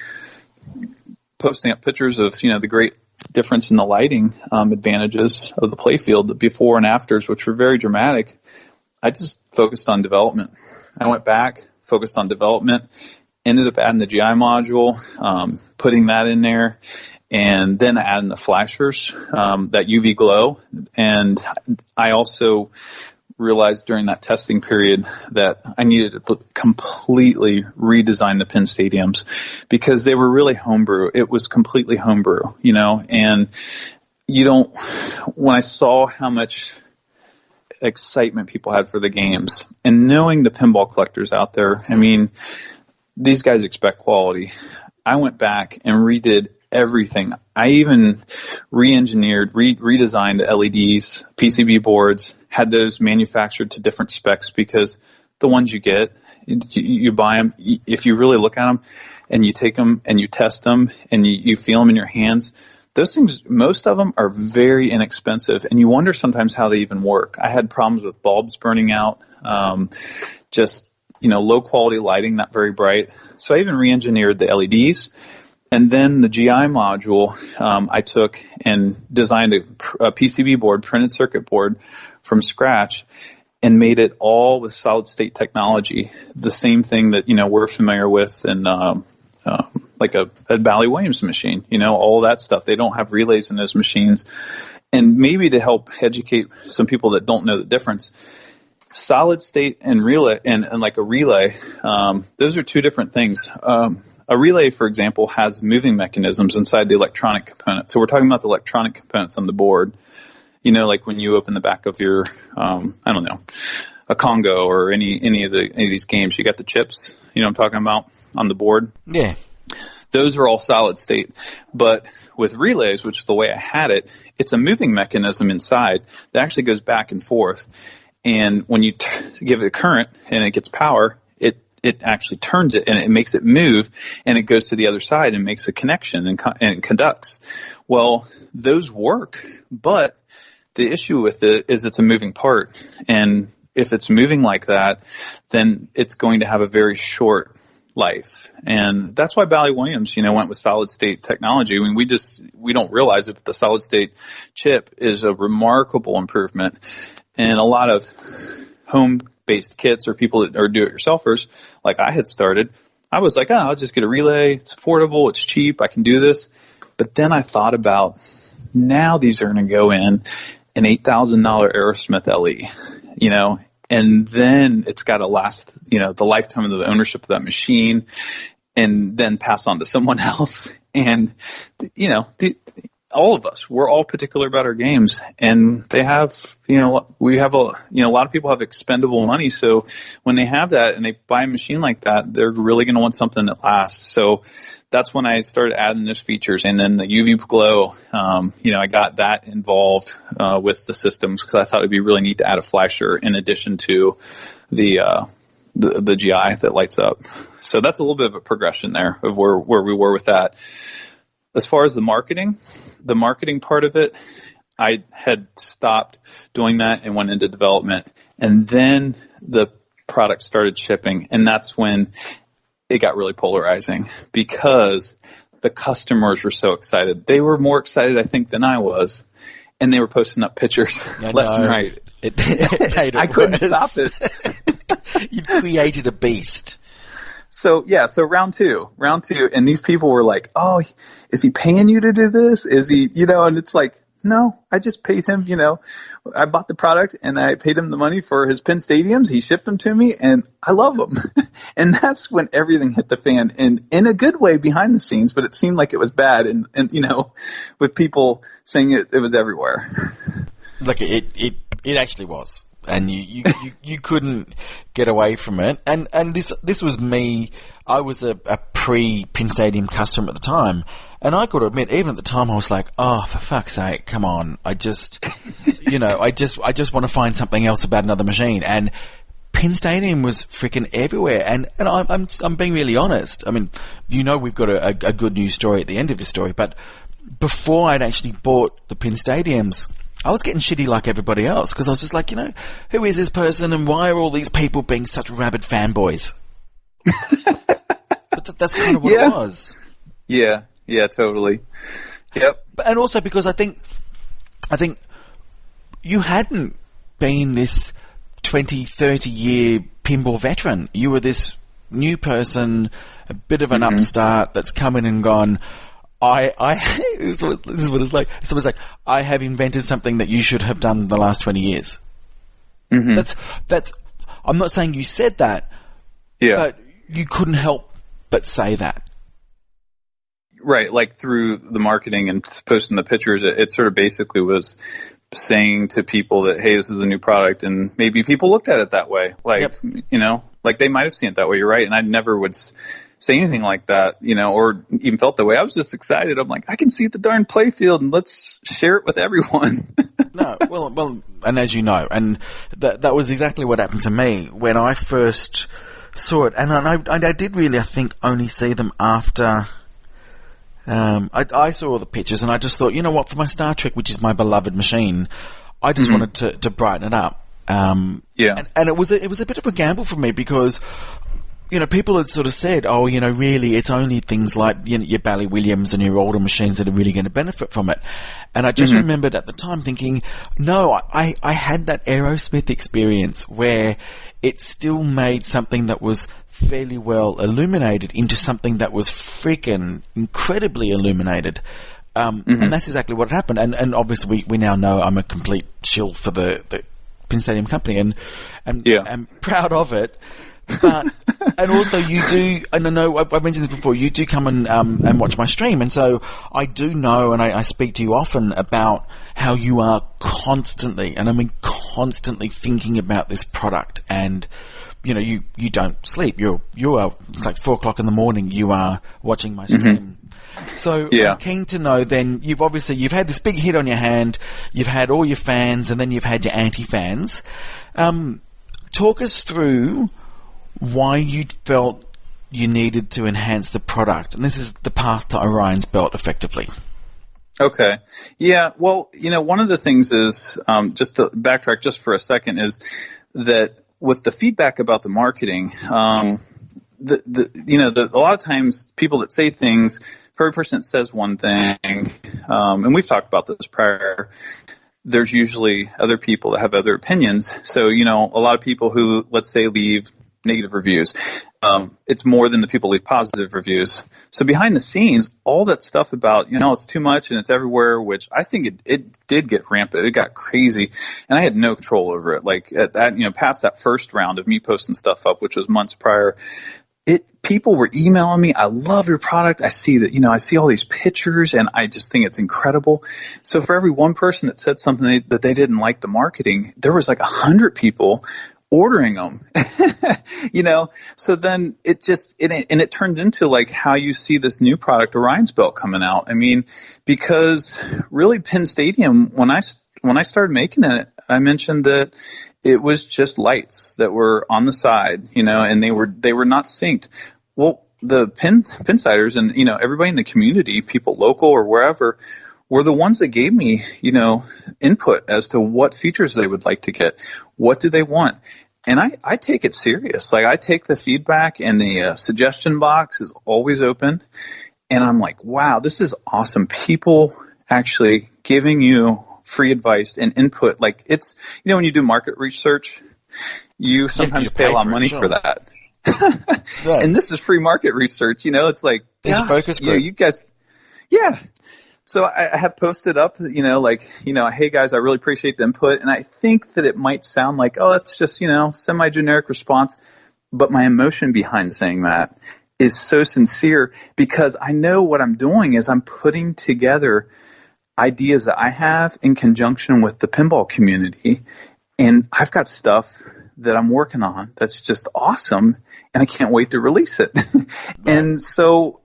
posting up pictures of, the great difference in the lighting advantages of the playfield, the before and afters, which were very dramatic, I just focused on development. I went back, focused on development, ended up adding the GI module, putting that in there, and then adding the flashers, that UV glow. And I also realized during that testing period that I needed to completely redesign the Pinstadiums because they were really homebrew. It was completely homebrew, and when I saw how much excitement people had for the games and knowing the pinball collectors out there, these guys expect quality. I went back and redid everything. I even re-engineered, redesigned the LEDs, PCB boards, had those manufactured to different specs because the ones you get, you buy them, if you really look at them and you take them and you test them and you feel them in your hands, those things, most of them are very inexpensive, and you wonder sometimes how they even work. I had problems with bulbs burning out, low quality lighting, not very bright. So I even re-engineered the LEDs. And then the GI module, I took and designed a PCB board, printed circuit board from scratch, and made it all with solid state technology. The same thing that, we're familiar with in, like a Bally Williams machine, all that stuff. They don't have relays in those machines. And maybe to help educate some people that don't know the difference, solid state and relay and like a relay, those are two different things. A relay, for example, has moving mechanisms inside the electronic component. So we're talking about the electronic components on the board. Like when you open the back of your, a Congo or any of these games, you got the chips, what I'm talking about, on the board. Yeah. Those are all solid state. But with relays, which is the way I had it, it's a moving mechanism inside that actually goes back and forth. And when you give it a current and it gets power, it actually turns it and it makes it move, and it goes to the other side and makes a connection and conducts. Well, those work, but the issue with it is it's a moving part. And if it's moving like that, then it's going to have a very short life. And that's why Bally Williams, went with solid state technology. I mean, we don't realize it, but the solid state chip is a remarkable improvement. And a lot of home-based kits or people that are do-it-yourselfers, like I had started, I was like, I'll just get a relay. It's affordable. It's cheap. I can do this. But then I thought about, now these are going to go in an $8,000 Aerosmith LE, and then it's got to last, the lifetime of the ownership of that machine, and then pass on to someone else. And, all of us, we're all particular about our games, and they have, we have a lot of people have expendable money. So when they have that and they buy a machine like that, they're really going to want something that lasts. So that's when I started adding those features. And then the UV glow, I got that involved, with the systems, because I thought it'd be really neat to add a flasher in addition to the GI that lights up. So that's a little bit of a progression there of where we were with that. As far as the marketing part of it, I had stopped doing that and went into development. And then the product started shipping, and that's when it got really polarizing, because the customers were so excited. They were more excited, I think, than I was. And they were posting up pictures left and right. I couldn't stop it. You created a beast. So round two, and these people were like, "Oh, is he paying you to do this? Is he, and it's like, no, I just paid him, I bought the product and I paid him the money for his Pinstadiums. He shipped them to me and I love them." And that's when everything hit the fan, and in a good way behind the scenes, but it seemed like it was bad. And with people saying it was everywhere. Like it actually was. And you couldn't get away from it. And this was me. I was a pre-Pinstadium customer at the time. And I got to admit, even at the time, I was like, oh, for fuck's sake, come on. I just want to find something else about another machine. And Pinstadium was freaking everywhere. And I'm being really honest. I mean, we've got a good news story at the end of this story. But before I'd actually bought the Pinstadiums, I was getting shitty like everybody else, because I was just like, who is this person and why are all these people being such rabid fanboys? But that's kind of what it was. Yeah, totally. Yep. And also because I think you hadn't been this 20, 30-year pinball veteran. You were this new person, a bit of an upstart that's come in and gone, this is what it's like. Someone's like, I have invented something that you should have done the last 20 years. Mm-hmm. That's. I'm not saying you said that, but you couldn't help but say that. Right, like through the marketing and posting the pictures, it sort of basically was saying to people that, hey, this is a new product, and maybe people looked at it that way. Like, like they might have seen it that way. You're right, and I never would say anything like that, or even felt that way. I was just excited. I'm like, I can see the darn playfield, and let's share it with everyone. No, well, and as you know, and that was exactly what happened to me when I first saw it, and I did really, I think, only see them after. I saw all the pictures, and I just thought, you know what, for my Star Trek, which is my beloved machine, I just wanted to brighten it up. And it was a bit of a gamble for me, because people had sort of said, oh, really, it's only things like your Bally Williams and your older machines that are really going to benefit from it. And I just remembered at the time thinking, no, I had that Aerosmith experience where it still made something that was fairly well illuminated into something that was freaking incredibly illuminated. And that's exactly what happened. And obviously we now know I'm a complete shill for the Pinstadium company and I'm proud of it. But, and also you do, and I know I mentioned this before, you do come and watch my stream. And so I do know, and I speak to you often about how you are constantly, and I mean constantly thinking about this product. And, you don't sleep. You are, it's like 4:00 in the morning, you are watching my stream. So I'm keen to know then, you've had this big hit on your hand, you've had all your fans, and then you've had your anti-fans. Talk us through why you felt you needed to enhance the product. And this is the path to Orion's belt, effectively. Okay. Yeah, well, one of the things is, just to backtrack just for a second, is that with the feedback about the marketing, a lot of times people that say things, for every person that says one thing, and we've talked about this prior, there's usually other people that have other opinions. So, a lot of people who, let's say, leave negative reviews, it's more than the people leave positive reviews. So behind the scenes, all that stuff about, it's too much and it's everywhere, which I think it did get rampant. It got crazy and I had no control over it. Like at that, past that first round of me posting stuff up, which was months prior, people were emailing me, I love your product. I see that, I see all these pictures and I just think it's incredible. So for every one person that said something that they didn't like the marketing, there was like 100 people ordering them, so then it turns into like how you see this new product, Orion's belt, coming out. I mean, because really Pinstadium, when I started making it, I mentioned that it was just lights that were on the side, and they were not synced. Well, the Pinsiders and, everybody in the community, people local or wherever, were the ones that gave me, input as to what features they would like to get. What do they want? And I take it serious. Like I take the feedback, and the suggestion box is always open. And I'm like, wow, this is awesome. People actually giving you free advice and input. Like it's, when you do market research, you sometimes pay a lot of money for that. Yeah. And this is free market research. It's like, it's a focus group. You guys, yeah. So I have posted up, hey guys, I really appreciate the input. And I think that it might sound like, oh, that's just, semi-generic response. But my emotion behind saying that is so sincere, because I know what I'm doing is I'm putting together ideas that I have in conjunction with the pinball community. And I've got stuff that I'm working on that's just awesome. And I can't wait to release it. And so,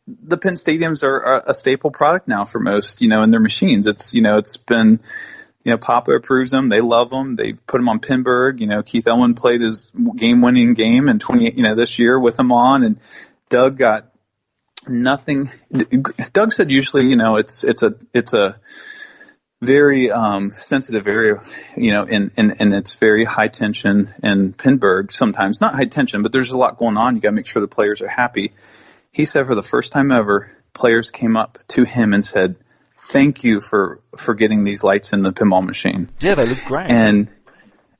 the Pinstadiums are a staple product now for most, in their machines. It's, it's been, Papa approves them. They love them. They put them on Pinburg. Keith Elwin played his game-winning game in this year with them on, and Doug got nothing. Doug said usually, it's a very sensitive area, and it's very high tension in Pinburg. Sometimes not high tension, but there's a lot going on. You got to make sure the players are happy. He said for the first time ever, players came up to him and said, "Thank you for getting these lights in the pinball machine." Yeah, they look great. And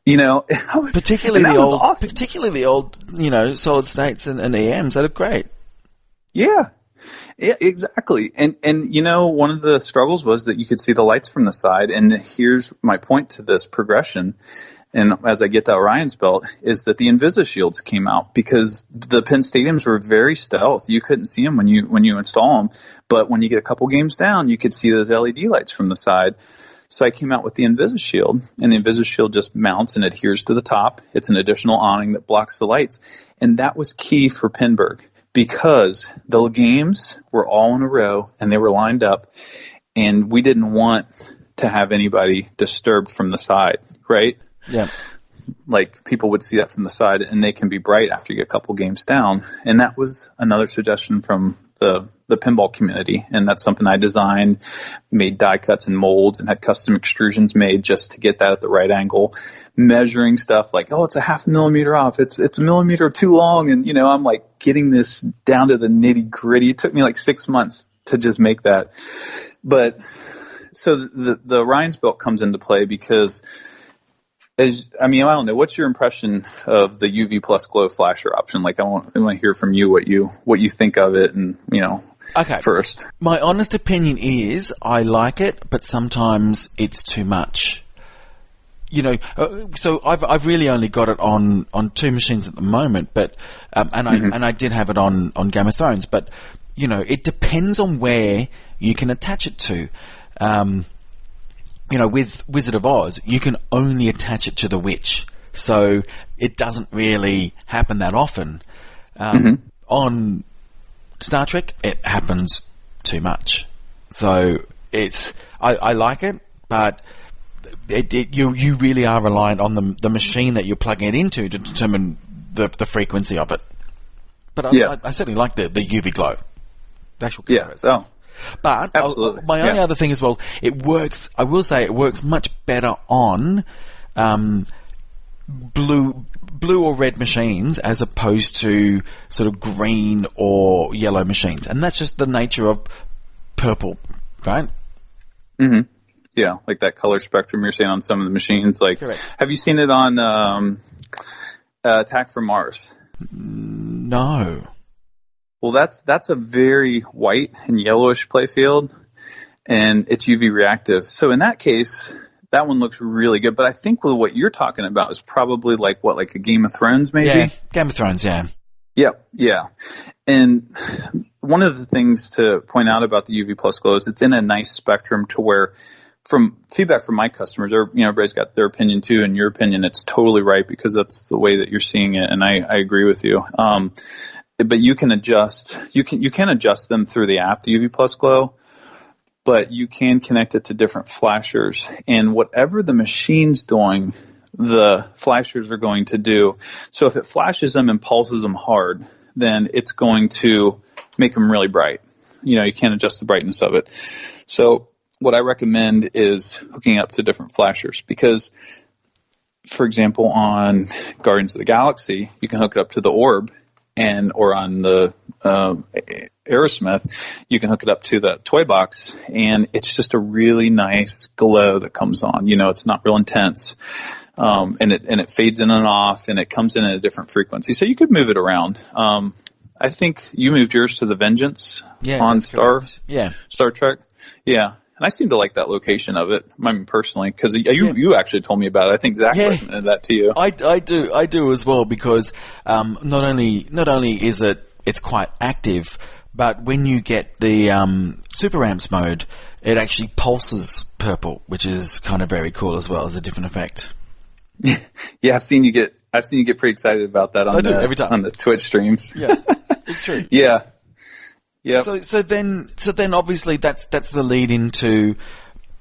particularly the old, solid states and EMs, they look great. Yeah, exactly. And one of the struggles was that you could see the lights from the side. And here's my point to this progression. And as I get to Orion's belt, is that the Invisishields came out, because the Pinstadiums were very stealth. You couldn't see them when you install them, but when you get a couple games down, you could see those LED lights from the side. So I came out with the Invisishield, and the Invisishield just mounts and adheres to the top. It's an additional awning that blocks the lights, and that was key for Pinburg, because the games were all in a row and they were lined up, and we didn't want to have anybody disturbed from the side, right? Yeah. Like people would see that from the side, and they can be bright after you get a couple games down. And that was another suggestion from the the pinball community. And that's something I designed, made die cuts and molds, and had custom extrusions made just to get that at the right angle. Measuring stuff like, oh, it's a half millimeter off. It's a millimeter too long. And, I'm like getting this down to the nitty gritty. It took me like 6 months to just make that. But so the Ryan's belt comes into play because I don't know. What's your impression of the UV plus glow flasher option? Like, I want to hear from you what you think of it, and Okay. First, my honest opinion is I like it, but sometimes it's too much. So I've really only got it on 2 machines at the moment, but and I did have it on Game of Thrones, but it depends on where you can attach it to. With Wizard of Oz, you can only attach it to the witch, so it doesn't really happen that often. On Star Trek, it happens too much. So I like it, but you really are reliant on the machine that you're plugging it into to determine the frequency of it. But yes. I certainly like the UV glow. The actual colors. Yes. Oh. But absolutely. My only other thing as well, it works. I will say it works much better on blue or red machines as opposed to sort of green or yellow machines, and that's just the nature of purple, right? Mm-hmm. Yeah, like that color spectrum you're saying on some of the machines. Like, correct. Have you seen it on Attack from Mars? No. Well, that's a very white and yellowish playfield, and it's UV reactive. So in that case, that one looks really good. But I think what you're talking about is probably like a Game of Thrones, maybe? Yeah, Game of Thrones, yeah. Yep, yeah. And one of the things to point out about the UV plus glow is it's in a nice spectrum to where, from feedback from my customers, everybody's got their opinion too, and your opinion, it's totally right because that's the way that you're seeing it, and I agree with you. But you can adjust. You can adjust them through the app, the UV Plus Glow, but you can connect it to different flashers. And whatever the machine's doing, the flashers are going to do. So if it flashes them and pulses them hard, then it's going to make them really bright. You can't adjust the brightness of it. So what I recommend is hooking up to different flashers because, for example, on Guardians of the Galaxy, you can hook it up to the orb. Or on the Aerosmith, you can hook it up to the toy box, and it's just a really nice glow that comes on. It's not real intense, and it fades in and off, and it comes in at a different frequency. So you could move it around. I think you moved yours to the Vengeance on Star Trek. Yeah. And I seem to like that location of it, personally, because you actually told me about it. I think Zach recommended that to you. I do as well, because not only is it's quite active, but when you get the super amps mode, it actually pulses purple, which is kind of very cool as well as a different effect. Yeah, I've seen you get pretty excited about that every time on the Twitch streams. Yeah, it's true. Yeah. Yeah. So then obviously that's the lead into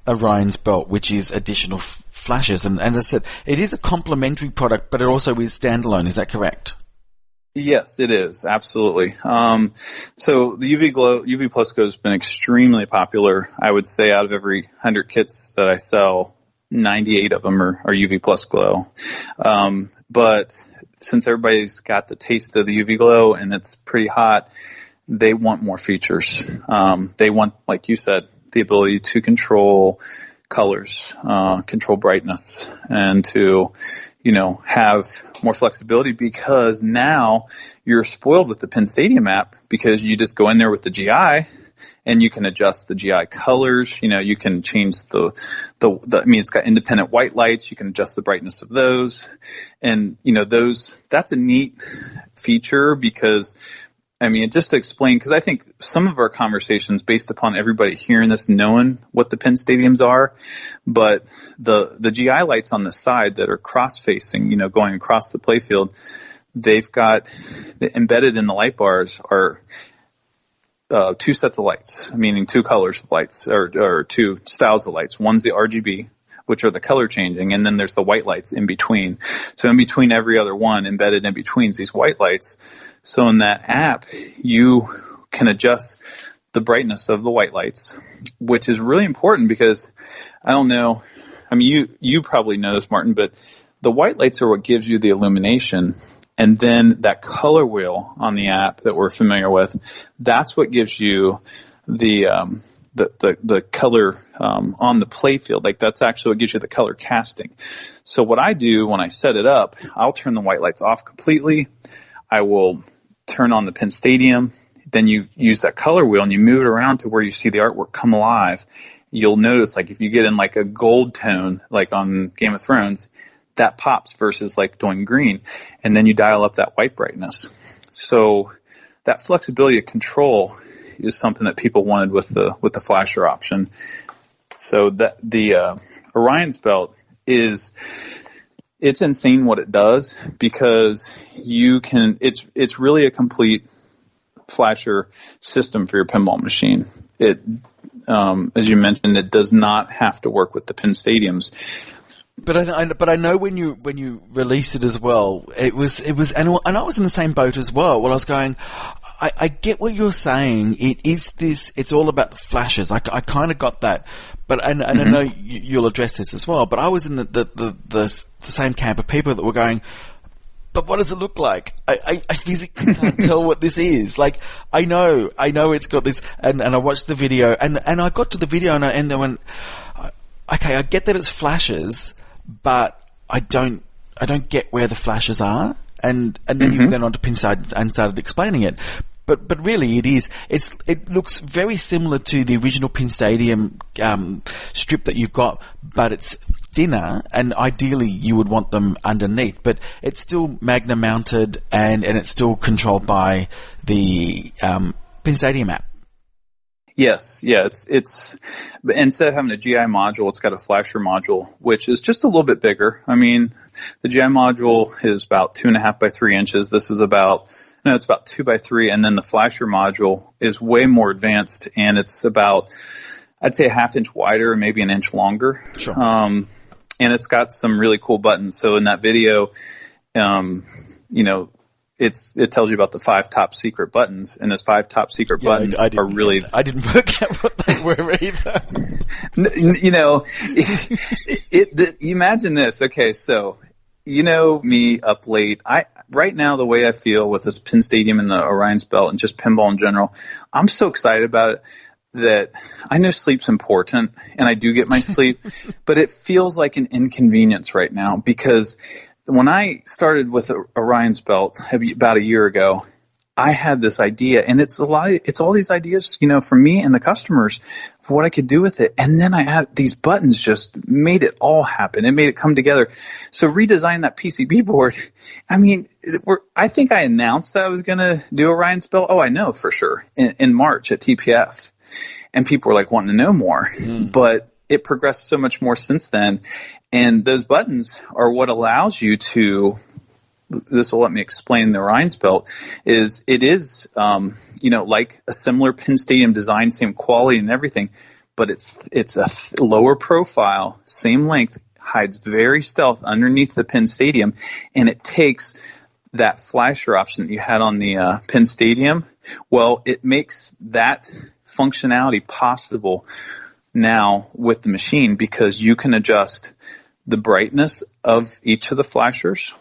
Orion's belt, which is additional flashes, and as I said, it is a complementary product, but it also is standalone. Is that correct? Yes, it is absolutely. So the UV Plus Glow has been extremely popular. I would say out of every 100 kits that I sell, 98 of them are UV Plus Glow. But since everybody's got the taste of the UV Glow and it's pretty hot, they want more features. They want, like you said, the ability to control colors, control brightness, and to, have more flexibility, because now you're spoiled with the Pinstadium app, because you just go in there with the GI and you can adjust the GI colors. You can change it's got independent white lights. You can adjust the brightness of those. And, that's a neat feature, because just to explain, because I think some of our conversations based upon everybody hearing this, knowing what the Pinstadiums are, but the GI lights on the side that are cross-facing, going across the playfield, they've got embedded in the light bars are two sets of lights, meaning two colors of lights, or two styles of lights. One's the RGB, which are the color changing, and then there's the white lights in between. So in between every other one, embedded in between is these white lights. So in that app, you can adjust the brightness of the white lights, which is really important because I don't know. I mean, you probably know this, Martin, but the white lights are what gives you the illumination. And then that color wheel on the app that we're familiar with, that's what gives you the color on the play field. Like that's actually what gives you the color casting. So what I do when I set it up, I'll turn the white lights off completely. I will turn on the Pinstadium. Then you use that color wheel and you move it around to where you see the artwork come alive. You'll notice, like, if you get in like a gold tone, like on Game of Thrones, that pops versus like doing green. And then you dial up that white brightness. So that flexibility of control is something that people wanted with the flasher option. So that the Orion's belt it's insane what it does, because it's really a complete flasher system for your pinball machine. It, as you mentioned, it does not have to work with the Pinstadiums. But I know when you released it as well, it was and I was in the same boat as well. Well, I was going, I get what you're saying. It's all about the flashes. I kind of got that, but I know you'll address this as well. But I was in the same camp of people that were going, but what does it look like? I physically can't tell what this is. Like, I know it's got this, and I watched the video, and I got to the video, and then went, okay, I get that it's flashes, but I don't get where the flashes are. And then you went on to Pinside and started explaining it. But really it looks very similar to the original Pinstadium strip that you've got, but it's thinner, and ideally you would want them underneath, but it's still magna mounted and it's still controlled by the Pinstadium app. Yes, yeah, it's instead of having a GI module, it's got a flasher module, which is just a little bit bigger. I mean, the GI module is about 2.5 by 3 inches. This is it's about 2 by 3, and then the flasher module is way more advanced, and it's about, I'd say, a half inch wider and maybe an inch longer. Sure. And it's got some really cool buttons. So in that video, it tells you about the 5 top secret buttons, and those 5 top secret buttons are really. I didn't work out what they were either. Imagine this. Okay, so me up late. Right now, the way I feel with this Pinstadium and the Orion's belt and just pinball in general, I'm so excited about it that I know sleep's important, and I do get my sleep, but it feels like an inconvenience right now, because when I started with Orion's belt about a year ago, I had this idea, and it's all these ideas, from me and the customers for what I could do with it. And then I had these buttons, just made it all happen. It made it come together. So redesign that PCB board. I mean, I think I announced that I was going to do Orion's belt. Oh, I know for sure in March at TPF. And people were like wanting to know more, but it progressed so much more since then. And those buttons are what allows you to, this will let me explain the Orion's belt, it is, like a similar Pinstadium design, same quality and everything, but it's a lower profile, same length, hides very stealth underneath the Pinstadium, and it takes that flasher option that you had on the Pinstadium. Well, it makes that functionality possible now with the machine, because you can adjust the brightness of each of the flashers.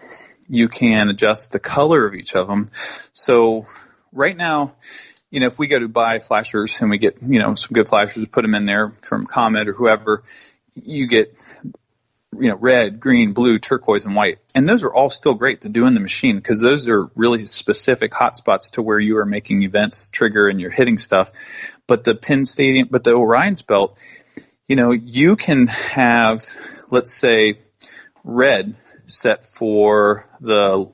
You can adjust the color of each of them. So right now, if we go to buy flashers and we get, some good flashers, put them in there from Comet or whoever, you get, red, green, blue, turquoise, and white. And those are all still great to do in the machine, because those are really specific hotspots to where you are making events trigger and you're hitting stuff. But the Orion's belt, you can have, let's say, red set for the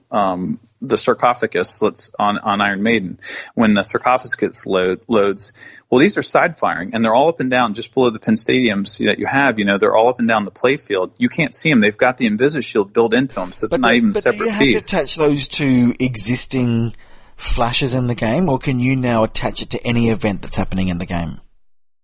sarcophagus on Iron Maiden. When the sarcophagus loads, well, these are side firing, and they're all up and down just below the Pinstadiums that you have. They're all up and down the play field. You can't see them. They've got the Invisishield built into them, so it's not even a separate piece. Do you have to attach those to existing flashes in the game, or can you now attach it to any event that's happening in the game?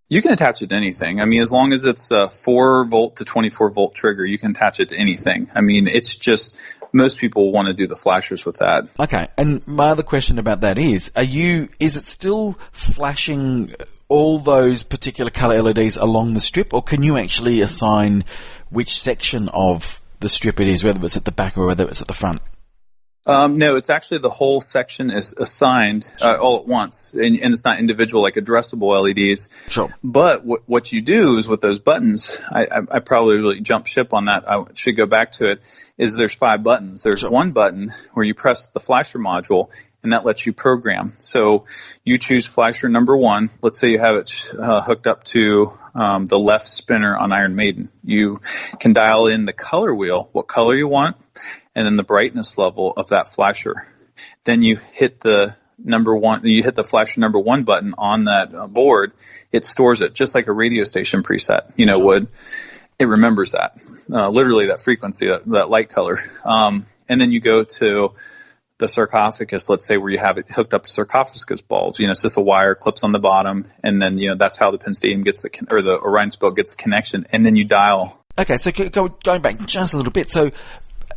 You can attach it to anything. I mean, as long as it's a 4 volt to 24 volt trigger, you can attach it to anything. I mean, it's just most people want to do the flashers with that. Okay, and my other question about that is it still flashing all those particular color LEDs along the strip, or can you actually assign which section of the strip it is, whether it's at the back or whether it's at the front? No, it's actually the whole section is assigned all at once, and it's not individual like addressable LEDs. Sure. But what you do is with those buttons, I probably really jumped ship on that. I should go back to it. Is there's 5 buttons. There's one button where you press the flasher module, and that lets you program. So you choose flasher number 1. Let's say you have it hooked up to the left spinner on Iron Maiden. You can dial in the color wheel, what color you want, and then the brightness level of that flasher. Then you hit the flasher number 1 button on that board. It stores it just like a radio station preset, would. It remembers that, literally that frequency, that light color. And then you go to the sarcophagus, let's say, where you have it hooked up to sarcophagus balls. It's just a wire, clips on the bottom, and then, that's how the Pinstadium gets or the Orion Spoke gets the connection, and then you dial. Okay, so going back just a little bit, so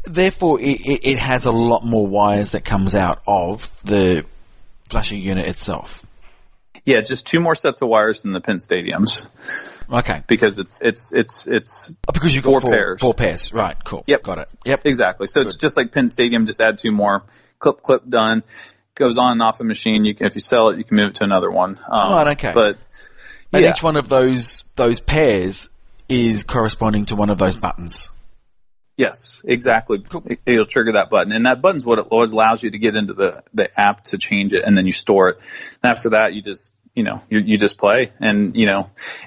therefore it has a lot more wires that comes out of the flasher unit itself. Yeah, just 2 more sets of wires than the Pinstadiums. Okay. Because it's because you've got 4 pairs. 4 pairs, right, cool. Yep. Got it. Yep. Exactly. So Good. It's just like Pinstadium, just add 2 more. Clip, done. Goes on and off a machine. If you sell it, you can move it to another one. Right, okay. But and each one of those pairs is corresponding to one of those buttons. Yes, exactly. Cool. It'll trigger that button, and that button's what it allows you to get into the app to change it, and then you store it. And after that, you just you just play, and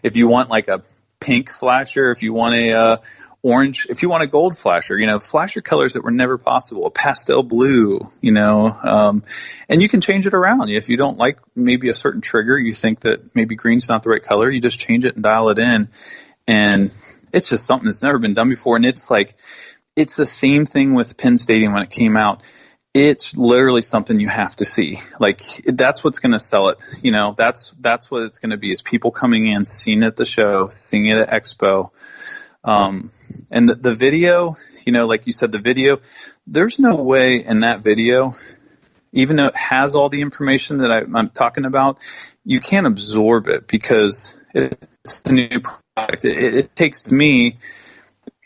if you want like a pink flasher, if you want a orange, if you want a gold flasher, flasher colors that were never possible, a pastel blue, and you can change it around. If you don't like maybe a certain trigger, you think that maybe green's not the right color, you just change it and dial it in, and it's just something that's never been done before. And it's the same thing with Pinstadium when it came out. It's literally something you have to see. That's what's going to sell it. That's what it's going to be, is people coming in, seeing it at the show, seeing it at Expo. And the video, like you said, the video, there's no way in that video, even though it has all the information that I'm talking about, you can't absorb it because it's a new product. It takes me,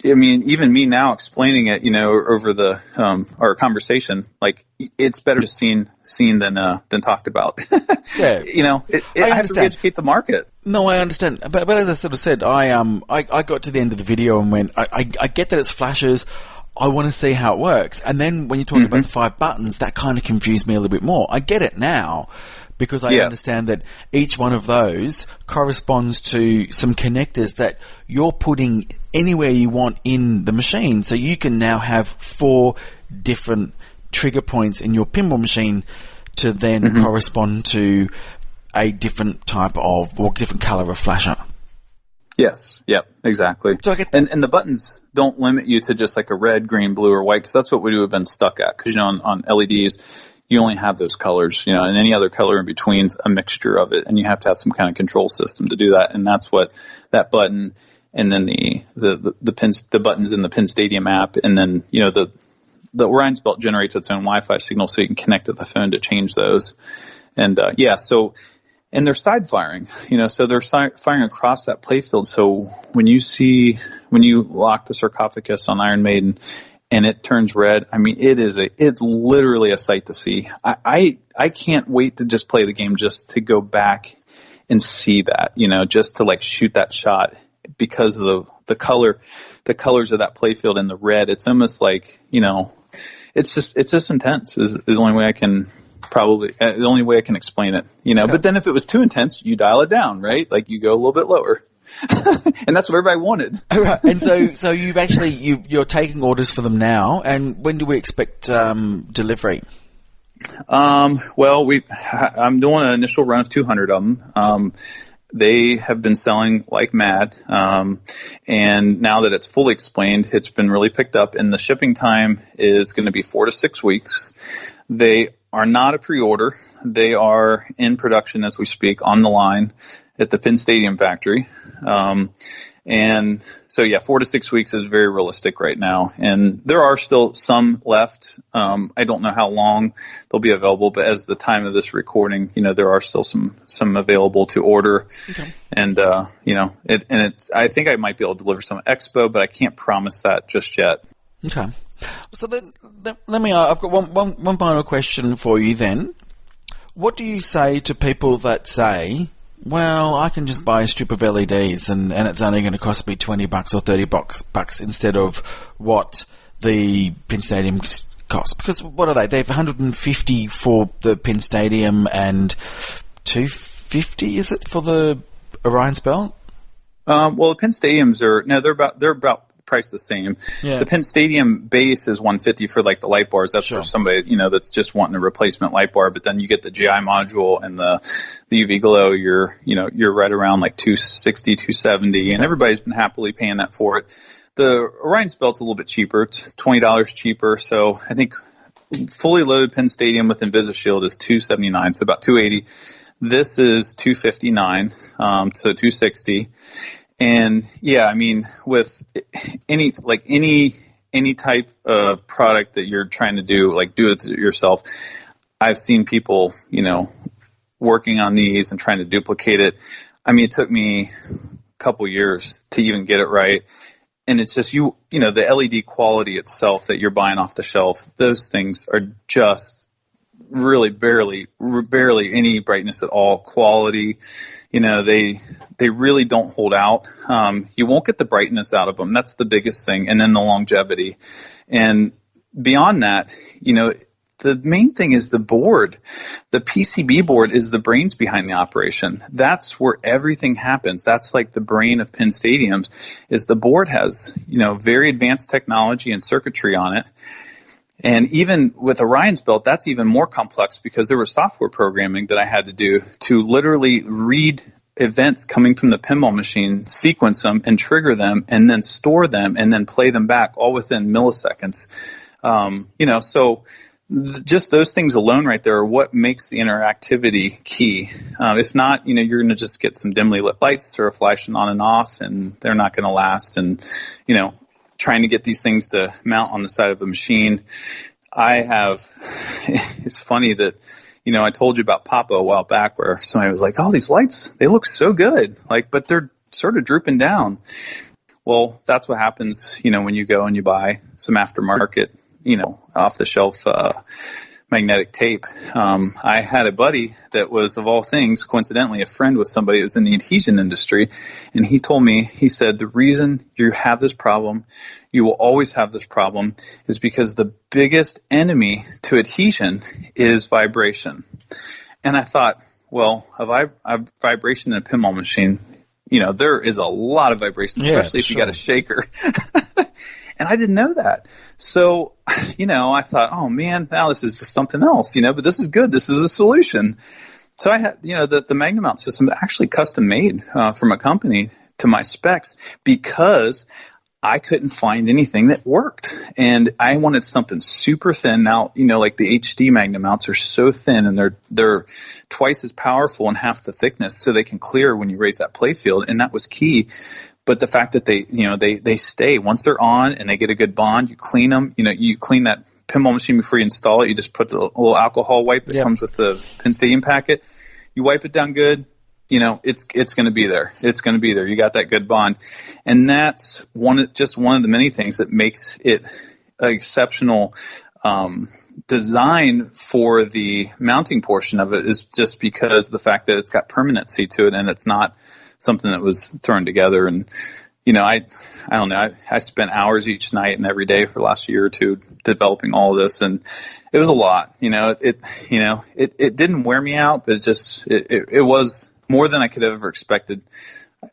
even me now explaining it, over the our conversation, it's better just seen than talked about. Yeah, I have to educate the market. No, I understand, but as I sort of said, I got to the end of the video and went, I get that it's flashes. I want to see how it works, and then when you're talking about the 5 buttons, that kind of confused me a little bit more. I get it now, because I understand that each one of those corresponds to some connectors that you're putting anywhere you want in the machine. So you can now have 4 different trigger points in your pinball machine to then correspond to a different type of, or different color of flasher. Yes. Yep. Exactly. So I get and the buttons don't limit you to just like a red, green, blue, or white, because that's what we would have been stuck at. Because on LEDs, you only have those colors, and any other color in between's a mixture of it, and you have to have some kind of control system to do that. And that's what that button, and then the buttons in the Pinstadium app, and then the Orion's belt generates its own Wi-Fi signal, so you can connect to the phone to change those. And and they're side firing, so they're firing across that playfield. So when you lock the sarcophagus on Iron Maiden and it turns red, it's literally a sight to see. I can't wait to just play the game, just to go back and see that, just to shoot that shot, because of the colors of that playfield and the red. It's almost like, it's just intense is the only way I can explain it, Okay. But then if it was too intense, you dial it down, right? You go a little bit lower. And that's what everybody wanted. Right. And so you've actually, you're taking orders for them now, and when do we expect delivery? Well, I'm doing an initial run of 200 of them. They have been selling like mad, and now that it's fully explained, it's been really picked up, and the shipping time is going to be 4 to 6 weeks. They are not a pre-order. They are in production as we speak, on the line at the Pinstadium factory. And so, yeah, 4 to 6 weeks is very realistic right now. And there are still some left. I don't know how long they'll be available, but as the time of this recording, there are still some available to order. Okay. And, I think I might be able to deliver some at Expo, but I can't promise that just yet. Okay. So then let me, I've got one final question for you then. What do you say to people that say, well, I can just buy a strip of LEDs and it's only going to cost me $20 or $30 instead of what the Pinstadium costs? Because what are they? They have $150 for the Pinstadium and $250, is it, for the Orion's belt? Well, the Pinstadiums they're about priced the same. Yeah. The Pinstadium base is $150 for like the light bars. That's for somebody, that's just wanting a replacement light bar. But then you get the GI module and the UV glow. You're right around like $260, $270, and everybody's been happily paying that for it. The Orion's belt's a little bit cheaper. It's $20 cheaper. So I think fully loaded Pinstadium with InvisiShield is $279, so about $280. This is $259, so $260. And yeah, I mean, with any type of product that you're trying to do it yourself, I've seen people, working on these and trying to duplicate it. I mean, it took me a couple years to even get it right. And it's just, the LED quality itself that you're buying off the shelf, those things are just really barely any brightness at all. Quality, they really don't hold out. You won't get the brightness out of them. That's the biggest thing. And then the longevity. And beyond that, the main thing is the board. The PCB board is the brains behind the operation. That's where everything happens. That's like the brain of Pinstadiums, is the board has, very advanced technology and circuitry on it. And even with Orion's belt, that's even more complex because there was software programming that I had to do to literally read events coming from the pinball machine, sequence them and trigger them, and then store them and then play them back all within milliseconds. So just those things alone right there are what makes the interactivity key. If not, you're going to just get some dimly lit lights or flashing on and off, and they're not going to last. And, trying to get these things to mount on the side of the machine. It's funny that, I told you about Papa a while back where somebody was like, oh, these lights, they look so good, but they're sort of drooping down. Well, that's what happens, when you go and you buy some aftermarket, off the shelf, magnetic tape. I had a buddy that was, of all things, coincidentally, a friend with somebody that was in the adhesion industry. And he told me, he said, the reason you have this problem, you will always have this problem, is because the biggest enemy to adhesion is vibration. And I thought, well, a vibration in a pinball machine, there is a lot of vibration, especially if you got a shaker. And I didn't know that. So, I thought, oh man, now this is just something else, but this is good. This is a solution. So I had, the Magnum mount system actually custom made from a company to my specs because I couldn't find anything that worked. And I wanted something super thin. Now, like the HD Magnum mounts are so thin and they're twice as powerful and half the thickness, so they can clear when you raise that playfield. And that was key. But the fact that they stay once they're on and they get a good bond, you clean them, you clean that pinball machine before you install it. You just put the little alcohol wipe that comes with the Pinstadium packet. You wipe it down good. It's going to be there. It's going to be there. You got that good bond. And that's one of the many things that makes it an exceptional, design for the mounting portion of it, is just because the fact that it's got permanency to it and it's not something that was thrown together. And, I don't know, I spent hours each night and every day for the last year or two developing all of this. And it was a lot, it didn't wear me out, but it was more than I could have ever expected.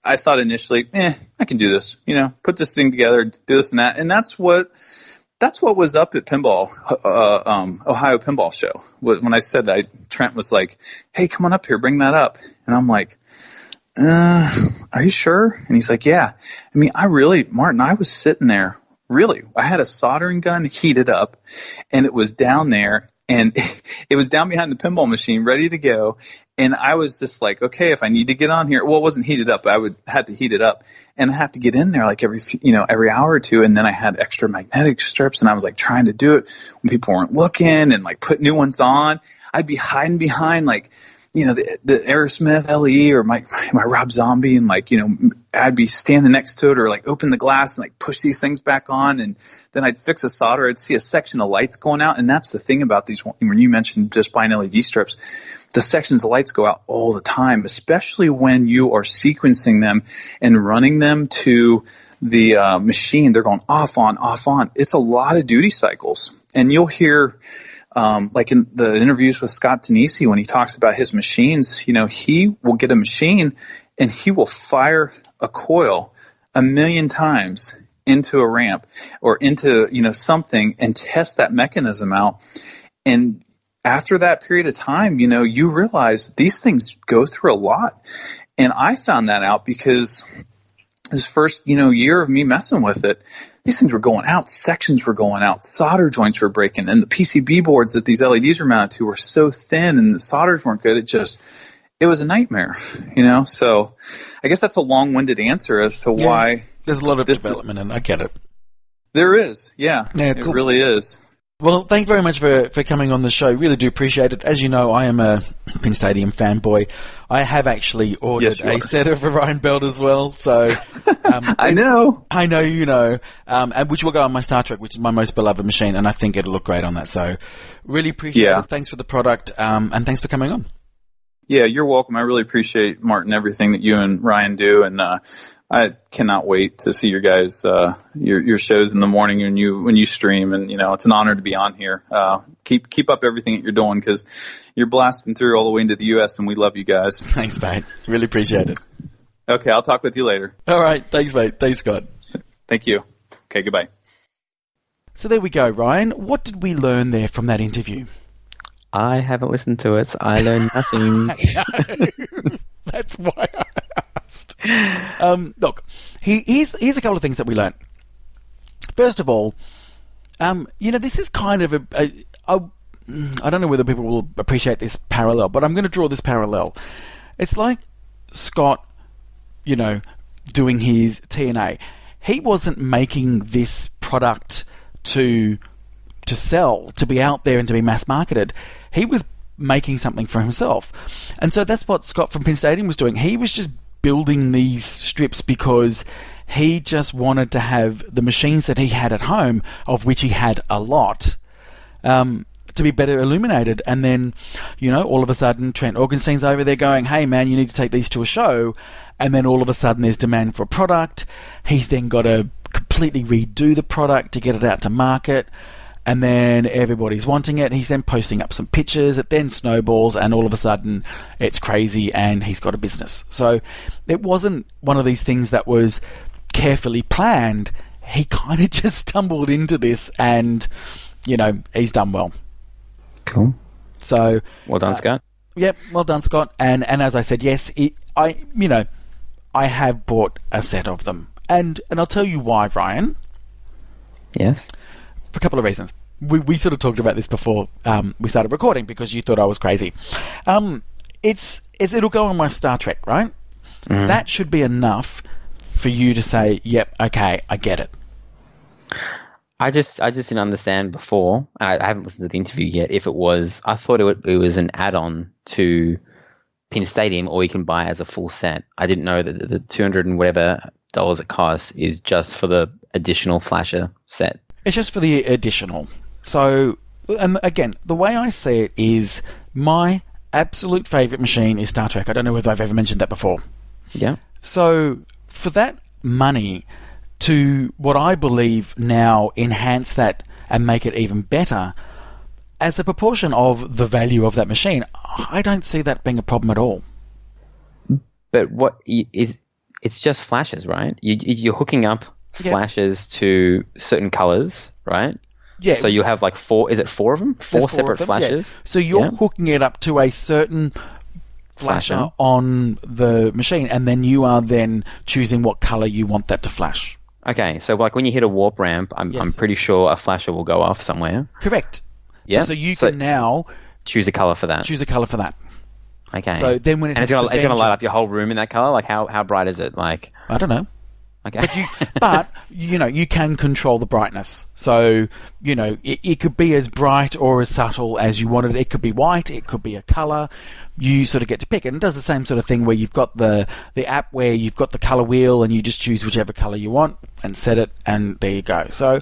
I thought initially, I can do this, put this thing together, do this and that. And that's what was up at Pinball, Ohio Pinball Show. When I said that, Trent was like, hey, come on up here, bring that up. And I'm like, are you sure? And he's like, yeah. I mean, Martin, I was sitting there, really, I had a soldering gun heated up and it was down there and it was down behind the pinball machine, ready to go. And I was just like, okay, if I need to get on here, well, it wasn't heated up, but had to heat it up, and I have to get in there like every hour or two. And then I had extra magnetic strips, and I was like trying to do it when people weren't looking, and like put new ones on. I'd be hiding behind like, the Aerosmith LE or my Rob Zombie, and like, I'd be standing next to it, or like open the glass and like push these things back on, and then I'd fix a solder. I'd see a section of lights going out, and that's the thing about these. When you mentioned just buying LED strips, the sections of lights go out all the time, especially when you are sequencing them and running them to the machine. They're going off on, off on. It's a lot of duty cycles, and you'll hear. Like in the interviews with Scott Denisi, when he talks about his machines, he will get a machine and he will fire a coil 1,000,000 times into a ramp or into, something, and test that mechanism out. And after that period of time, you realize these things go through a lot. And I found that out because this first, year of me messing with it, these things were going out, sections were going out, solder joints were breaking, and the PCB boards that these LEDs were mounted to were so thin and the solders weren't good. It was a nightmare, So I guess that's a long-winded answer as to why. There's a lot of development, and I get it. There is, yeah. Yeah, cool. It really is. Well, thank you very much for coming on the show. Really do appreciate it. As you know, I am a Pinstadium fanboy. I have actually ordered a set of Orion belt as well. So I know. I know you know. And which will go on my Star Trek, which is my most beloved machine, and I think it'll look great on that. So really appreciate it. Thanks for the product, and thanks for coming on. Yeah, you're welcome. I really appreciate, Martin, everything that you and Ryan do, and I cannot wait to see your guys your shows in the morning when you stream, and it's an honor to be on here. Keep up everything that you're doing, because you're blasting through all the way into the U.S. and we love you guys. Thanks, mate. Really appreciate it. Okay, I'll talk with you later. All right, thanks, mate. Thanks, Scott. Thank you. Okay, goodbye. So there we go, Ryan. What did we learn there from that interview? I haven't listened to it. So I learned nothing. That's why I asked. Look, here's a couple of things that we learned. First of all, this is kind of I don't know whether people will appreciate this parallel, but I'm going to draw this parallel. It's like Scott, doing his TNA. He wasn't making this product to sell, to be out there and to be mass marketed. He was making something for himself. And so that's what Scott from Pinstadium was doing. He was just building these strips because he just wanted to have the machines that he had at home, of which he had a lot, to be better illuminated. And then, all of a sudden Trent Augenstein's over there going, hey man, you need to take these to a show. And then all of a sudden there's demand for a product. He's then got to completely redo the product to get it out to market. And then everybody's wanting it. He's then posting up some pictures. It then snowballs, and all of a sudden it's crazy, and he's got a business. So it wasn't one of these things that was carefully planned. He kind of just stumbled into this, and he's done well. Cool. So well done, Scott. Yep, well done, Scott. And as I said, yes, I have bought a set of them, and I'll tell you why, Ryan. Yes. For a couple of reasons. We sort of talked about this before we started recording, because you thought I was crazy. It'll go on my Star Trek, right? Mm-hmm. That should be enough for you to say, yep, okay, I get it. I just didn't understand before. I haven't listened to the interview yet. If it was, I thought it was an add-on to Pinstadium, or you can buy it as a full set. I didn't know that the $200 and whatever it costs is just for the additional flasher set. It's just for the additional. So, and again, the way I see it is my absolute favourite machine is Star Trek. I don't know whether I've ever mentioned that before. Yeah. So, for that money to, what I believe now, enhance that and make it even better, as a proportion of the value of that machine, I don't see that being a problem at all. But it's just flashes, right? You're hooking up flashes to certain colors, right? Yeah. So you have like four. Is it four of them? Four separate flashes. Yeah. So you're hooking it up to a certain flasher on the machine, and then you are then choosing what color you want that to flash. Okay. So like when you hit a warp ramp, I'm pretty sure a flasher will go off somewhere. Correct. Yeah. So you can now choose a color for that. choose a color for that. Okay. So then when it's gonna light up your whole room in that color. Like how bright is it? Like I don't know. Okay. But you can control the brightness. So, it could be as bright or as subtle as you wanted. It could be white. It could be a color. You sort of get to pick. And it does the same sort of thing where you've got the app where you've got the color wheel and you just choose whichever color you want and set it, and there you go. So,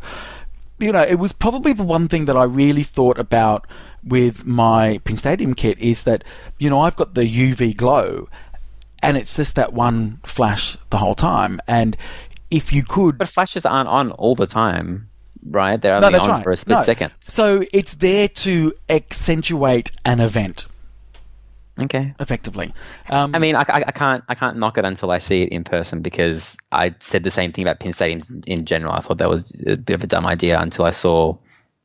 it was probably the one thing that I really thought about with my Pinstadium kit is that, I've got the UV glow, and it's just that one flash the whole time. And if you could... But flashes aren't on all the time, right? They're only on for a split second. So it's there to accentuate an event. Okay. Effectively. I mean, I can't knock it until I see it in person, because I said the same thing about Pinstadiums in general. I thought that was a bit of a dumb idea until I saw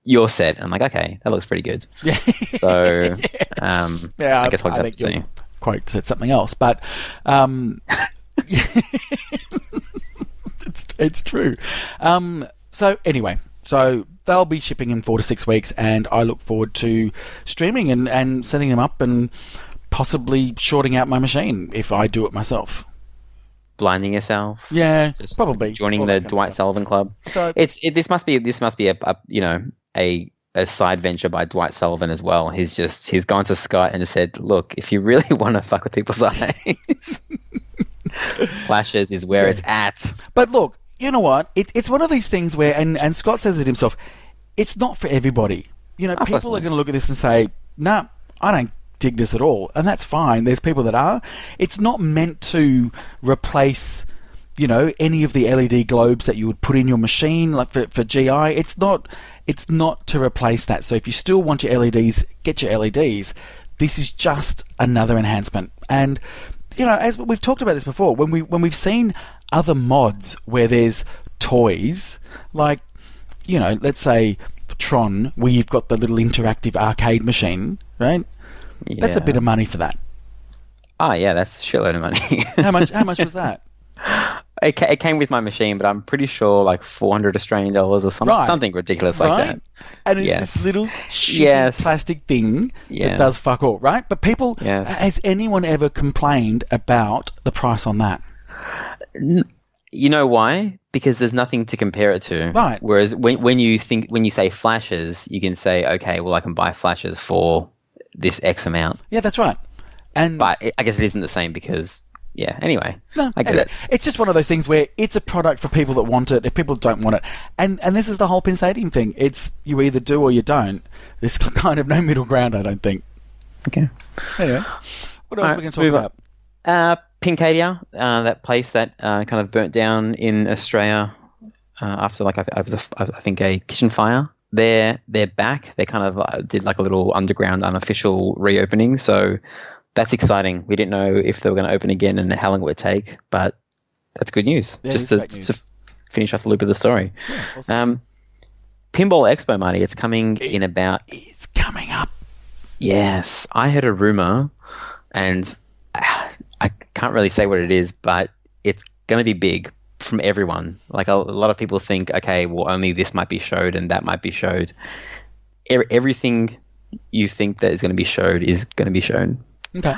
your set. And I'm like, okay, that looks pretty good. Yeah. So, I guess I'll have to see. Quote said something else, but it's true. So anyway, they'll be shipping in 4 to 6 weeks, and I look forward to streaming and setting them up and possibly shorting out my machine if I do it myself. Blinding yourself, yeah, just probably joining the Dwight Sullivan Club. So this must be a side venture by Dwight Sullivan as well. He's gone to Scott and said, look, if you really want to fuck with people's eyes, flashes is where it's at. But look, you know what? It's one of these things where, and Scott says it himself, it's not for everybody. People are going to look at this and say, nah, I don't dig this at all. And that's fine. There's people that are. It's not meant to replace, any of the LED globes that you would put in your machine, like for GI. It's not to replace that. So if you still want your LEDs, get your LEDs. This is just another enhancement. And, as we've talked about this before, when we've seen other mods where there's toys, like, let's say Tron, where you've got the little interactive arcade machine, right? Yeah. That's a bit of money for that. Oh, yeah, that's a shitload of money. How much was that? It came with my machine, but I'm pretty sure like $400 Australian or something ridiculous like that. And it's this little shitty plastic thing that does fuck all, right? But people, has anyone ever complained about the price on that? You know why? Because there's nothing to compare it to. Right. Whereas when you say flashes, you can say, okay, well, I can buy flashes for this X amount. Yeah, that's right. But I guess it isn't the same because... Yeah, anyway. No, I get it. It's just one of those things where it's a product for people that want it, if people don't want it. And this is the whole Pinstadium thing. It's you either do or you don't. There's kind of no middle ground, I don't think. Okay. Anyway, what else are we going to talk about? Pincadia, that place that kind of burnt down in Australia after I think a kitchen fire. They're back. They kind of did like a little underground unofficial reopening, so... That's exciting. We didn't know if they were going to open again and how long it would take, but that's good news. Yeah, just to finish off the loop of the story. Yeah, awesome. Pinball Expo, Marty, it's coming in about... It's coming up. Yes. I heard a rumor, and I can't really say what it is, but it's going to be big from everyone. Like a lot of people think, okay, well, only this might be showed and that might be showed. Everything you think that is going to be showed is going to be shown. Okay.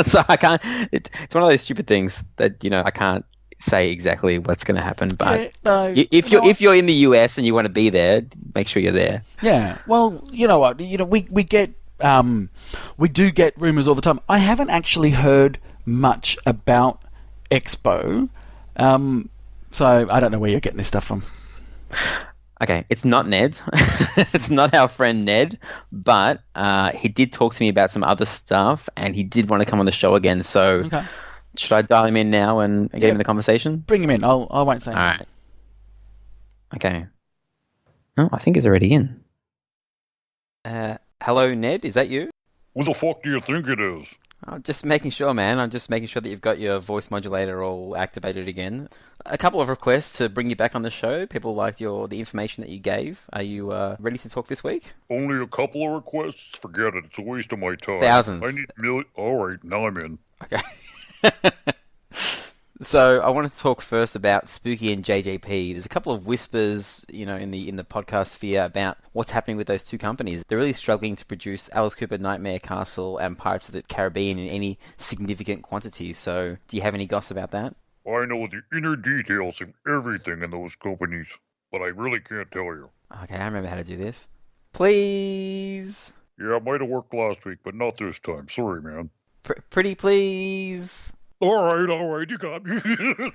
So I can't. It's one of those stupid things that I can't say exactly what's going to happen. But if you're in the US and you want to be there, make sure you're there. Yeah. Well, you know what? We get we do get rumors all the time. I haven't actually heard much about Expo, so I don't know where you're getting this stuff from. Okay, it's not Ned. It's not our friend Ned, but he did talk to me about some other stuff, and he did want to come on the show again. So, should I dial him in now and get him in the conversation? Bring him in. I won't say anything. All right. Okay. No, I think he's already in. Hello, Ned. Is that you? Who the fuck do you think it is? I'm just making sure, man. I'm just making sure that you've got your voice modulator all activated again. A couple of requests to bring you back on the show. People liked the information that you gave. Are you ready to talk this week? Only a couple of requests? Forget it. It's a waste of my time. Thousands. I need millions. All right, now I'm in. Okay. So I want to talk first about Spooky and JJP. There's a couple of whispers, in the podcast sphere about what's happening with those two companies. They're really struggling to produce Alice Cooper Nightmare Castle and Pirates of the Caribbean in any significant quantities. So do you have any goss about that? I know the inner details of everything in those companies, but I really can't tell you. Okay, I remember how to do this. Please. Yeah, it might have worked last week, but not this time. Sorry, man. Pretty please. All right, you got me. A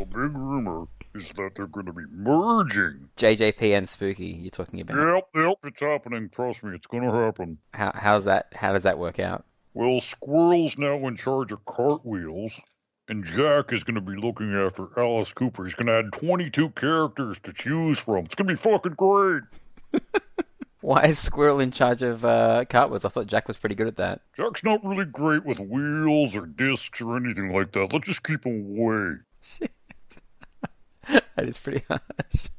big rumor is that they're going to be merging. JJP and Spooky, you're talking about. Yep, it's happening. Trust me, it's going to happen. How's that? How does that work out? Well, Squirrel's now in charge of Cartwheels, and Jack is going to be looking after Alice Cooper. He's going to add 22 characters to choose from. It's going to be fucking great. Why is Squirrel in charge of Cartwheels? I thought Jack was pretty good at that. Jack's not really great with wheels or discs or anything like that. Let's just keep him away. Shit. That is pretty harsh.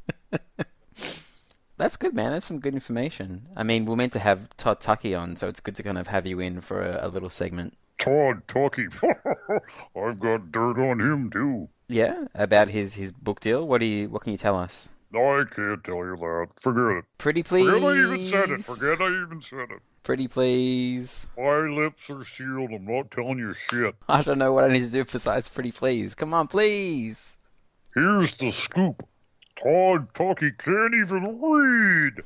That's good, man. That's some good information. I mean, we're meant to have Todd Tucky on, so it's good to kind of have you in for a little segment. Todd Tucky. I've got dirt on him, too. Yeah? About his book deal? What can you tell us? I can't tell you that. Forget it. Pretty please. Forget I even said it. Pretty please. My lips are sealed. I'm not telling you shit. I don't know what I need to do besides pretty please. Come on, please. Here's the scoop. Todd Tucky can't even read.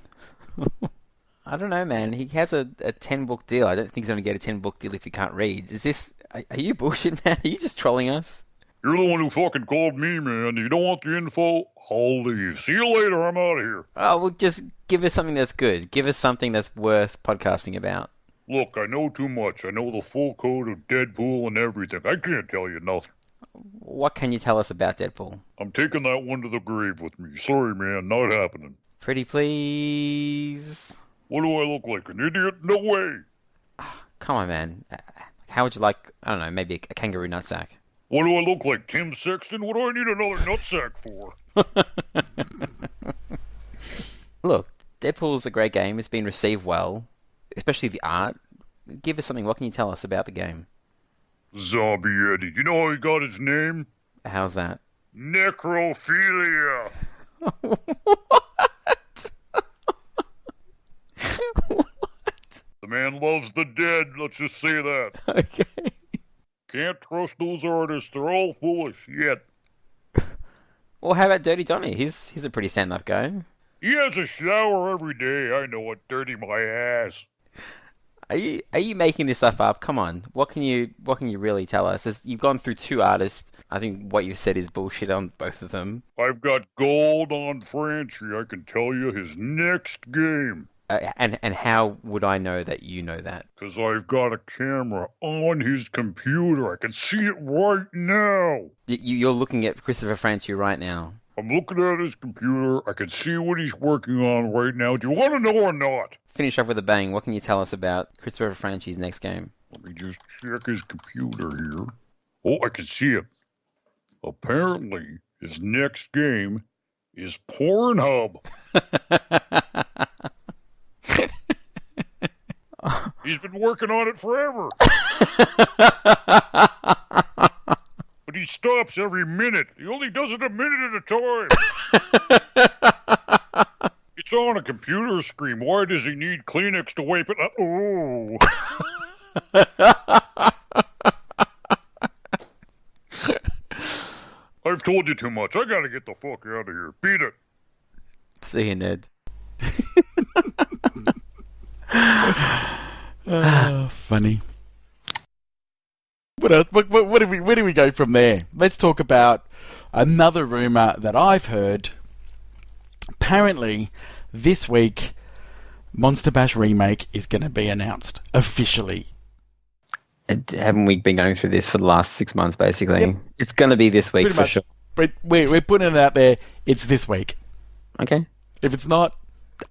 I don't know, man. He has a 10-book deal. I don't think he's going to get a 10-book deal if he can't read. Are you bullshit, man? Are you just trolling us? You're the one who fucking called me, man. You don't want the info? I'll leave. See you later. I'm out of here. Oh, well, just give us something that's good. Give us something that's worth podcasting about. Look, I know too much. I know the full code of Deadpool and everything. I can't tell you nothing. What can you tell us about Deadpool? I'm taking that one to the grave with me. Sorry, man. Not happening. Pretty please. What do I look like? An idiot? No way. Come on, man. How would you like, I don't know, maybe a kangaroo nutsack? What do I look like, Tim Sexton? What do I need another nutsack for? Look, Deadpool's a great game. It's been received well, especially the art. Give us something. What can you tell us about the game? Zombie Eddie. You know how he got his name? How's that? Necrophilia. What? What? The man loves the dead. Let's just say that. Okay. Can't trust those artists. They're all full of shit. Well, how about Dirty Donny? He's a pretty stand-up guy. He has a shower every day. I know it. Dirty my ass. Are you making this stuff up? Come on. What can you really tell us? You've gone through two artists. I think what you've said is bullshit on both of them. I've got gold on Franchi. I can tell you his next game. And how would I know that you know that? Because I've got a camera on his computer. I can see it right now. You're looking at Christopher Franchi right now. I'm looking at his computer. I can see what he's working on right now. Do you want to know or not? Finish off with a bang. What can you tell us about Christopher Franchi's next game? Let me just check his computer here. Oh, I can see it. Apparently, his next game is Pornhub. He's been working on it forever. But he stops every minute. He only does it a minute at a time. It's on a computer screen. Why does he need Kleenex to wipe it up? Oh. I've told you too much. I gotta get the fuck out of here. Beat it. See you, Ned. Funny. What else? Where do we go from there? Let's talk about another rumor that I've heard. Apparently, this week, Monster Bash Remake is going to be announced officially. Haven't we been going through this for the last 6 months, basically? Yep. It's going to be this week Pretty for much. sure. We're putting it out there. It's this week. Okay. If it's not,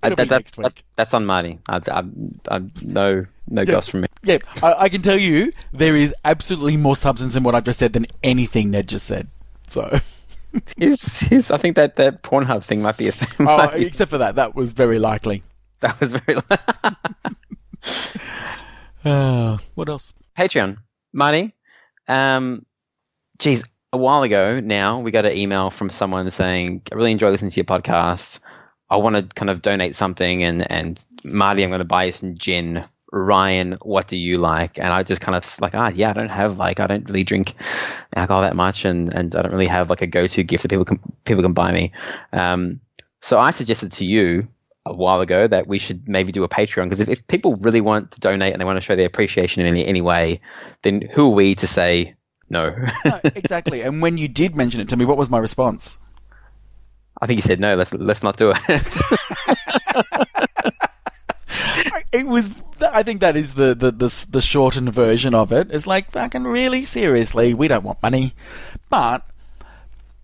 it'll be next week. That's on Marty. I'm no goss from me. Yeah, I can tell you there is absolutely more substance in what I've just said than anything Ned just said. So, I think that Pornhub thing might be a thing. Except for that was very likely. That was very. What else? Patreon, Marty. geez, a while ago now, we got an email from someone saying, I really enjoy listening to your podcast. I want to kind of donate something, and Marty, I'm going to buy you some gin. Ryan, what do you like? And I just kind of like, I don't really drink alcohol that much, and I don't really have like a go-to gift that people can buy me. So I suggested to you a while ago that we should maybe do a Patreon, because if people really want to donate and they want to show their appreciation in any way, then who are we to say no? No, exactly. And when you did mention it to me, what was my response? I think you said no. Let's not do it. It was. I think that is the shortened version of it. It's like, fucking really, seriously, we don't want money, but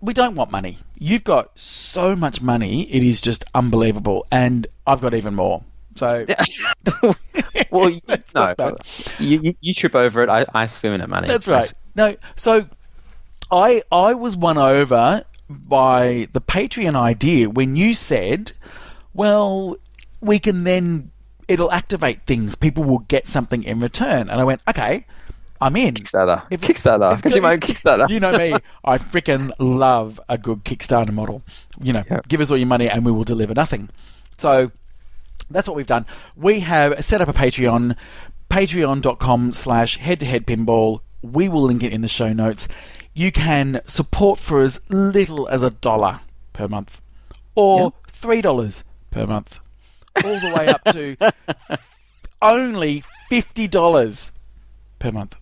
we don't want money. You've got so much money, it is just unbelievable, and I've got even more. So, well, you trip over it. I swim in it, money. That's right. No, so I was won over by the Patreon idea when you said, well, we can then, it'll activate things. People will get something in return. And I went, okay, I'm in. Kickstarter. Kickstarter. Can do my own Kickstarter. You know me. I freaking love a good Kickstarter model. You know, Give us all your money and we will deliver nothing. So that's what we've done. We have set up a Patreon, patreon.com/head2head pinball. We will link it in the show notes. You can support for as little as $1 per month or $3 per month, all the way up to only $50 per month.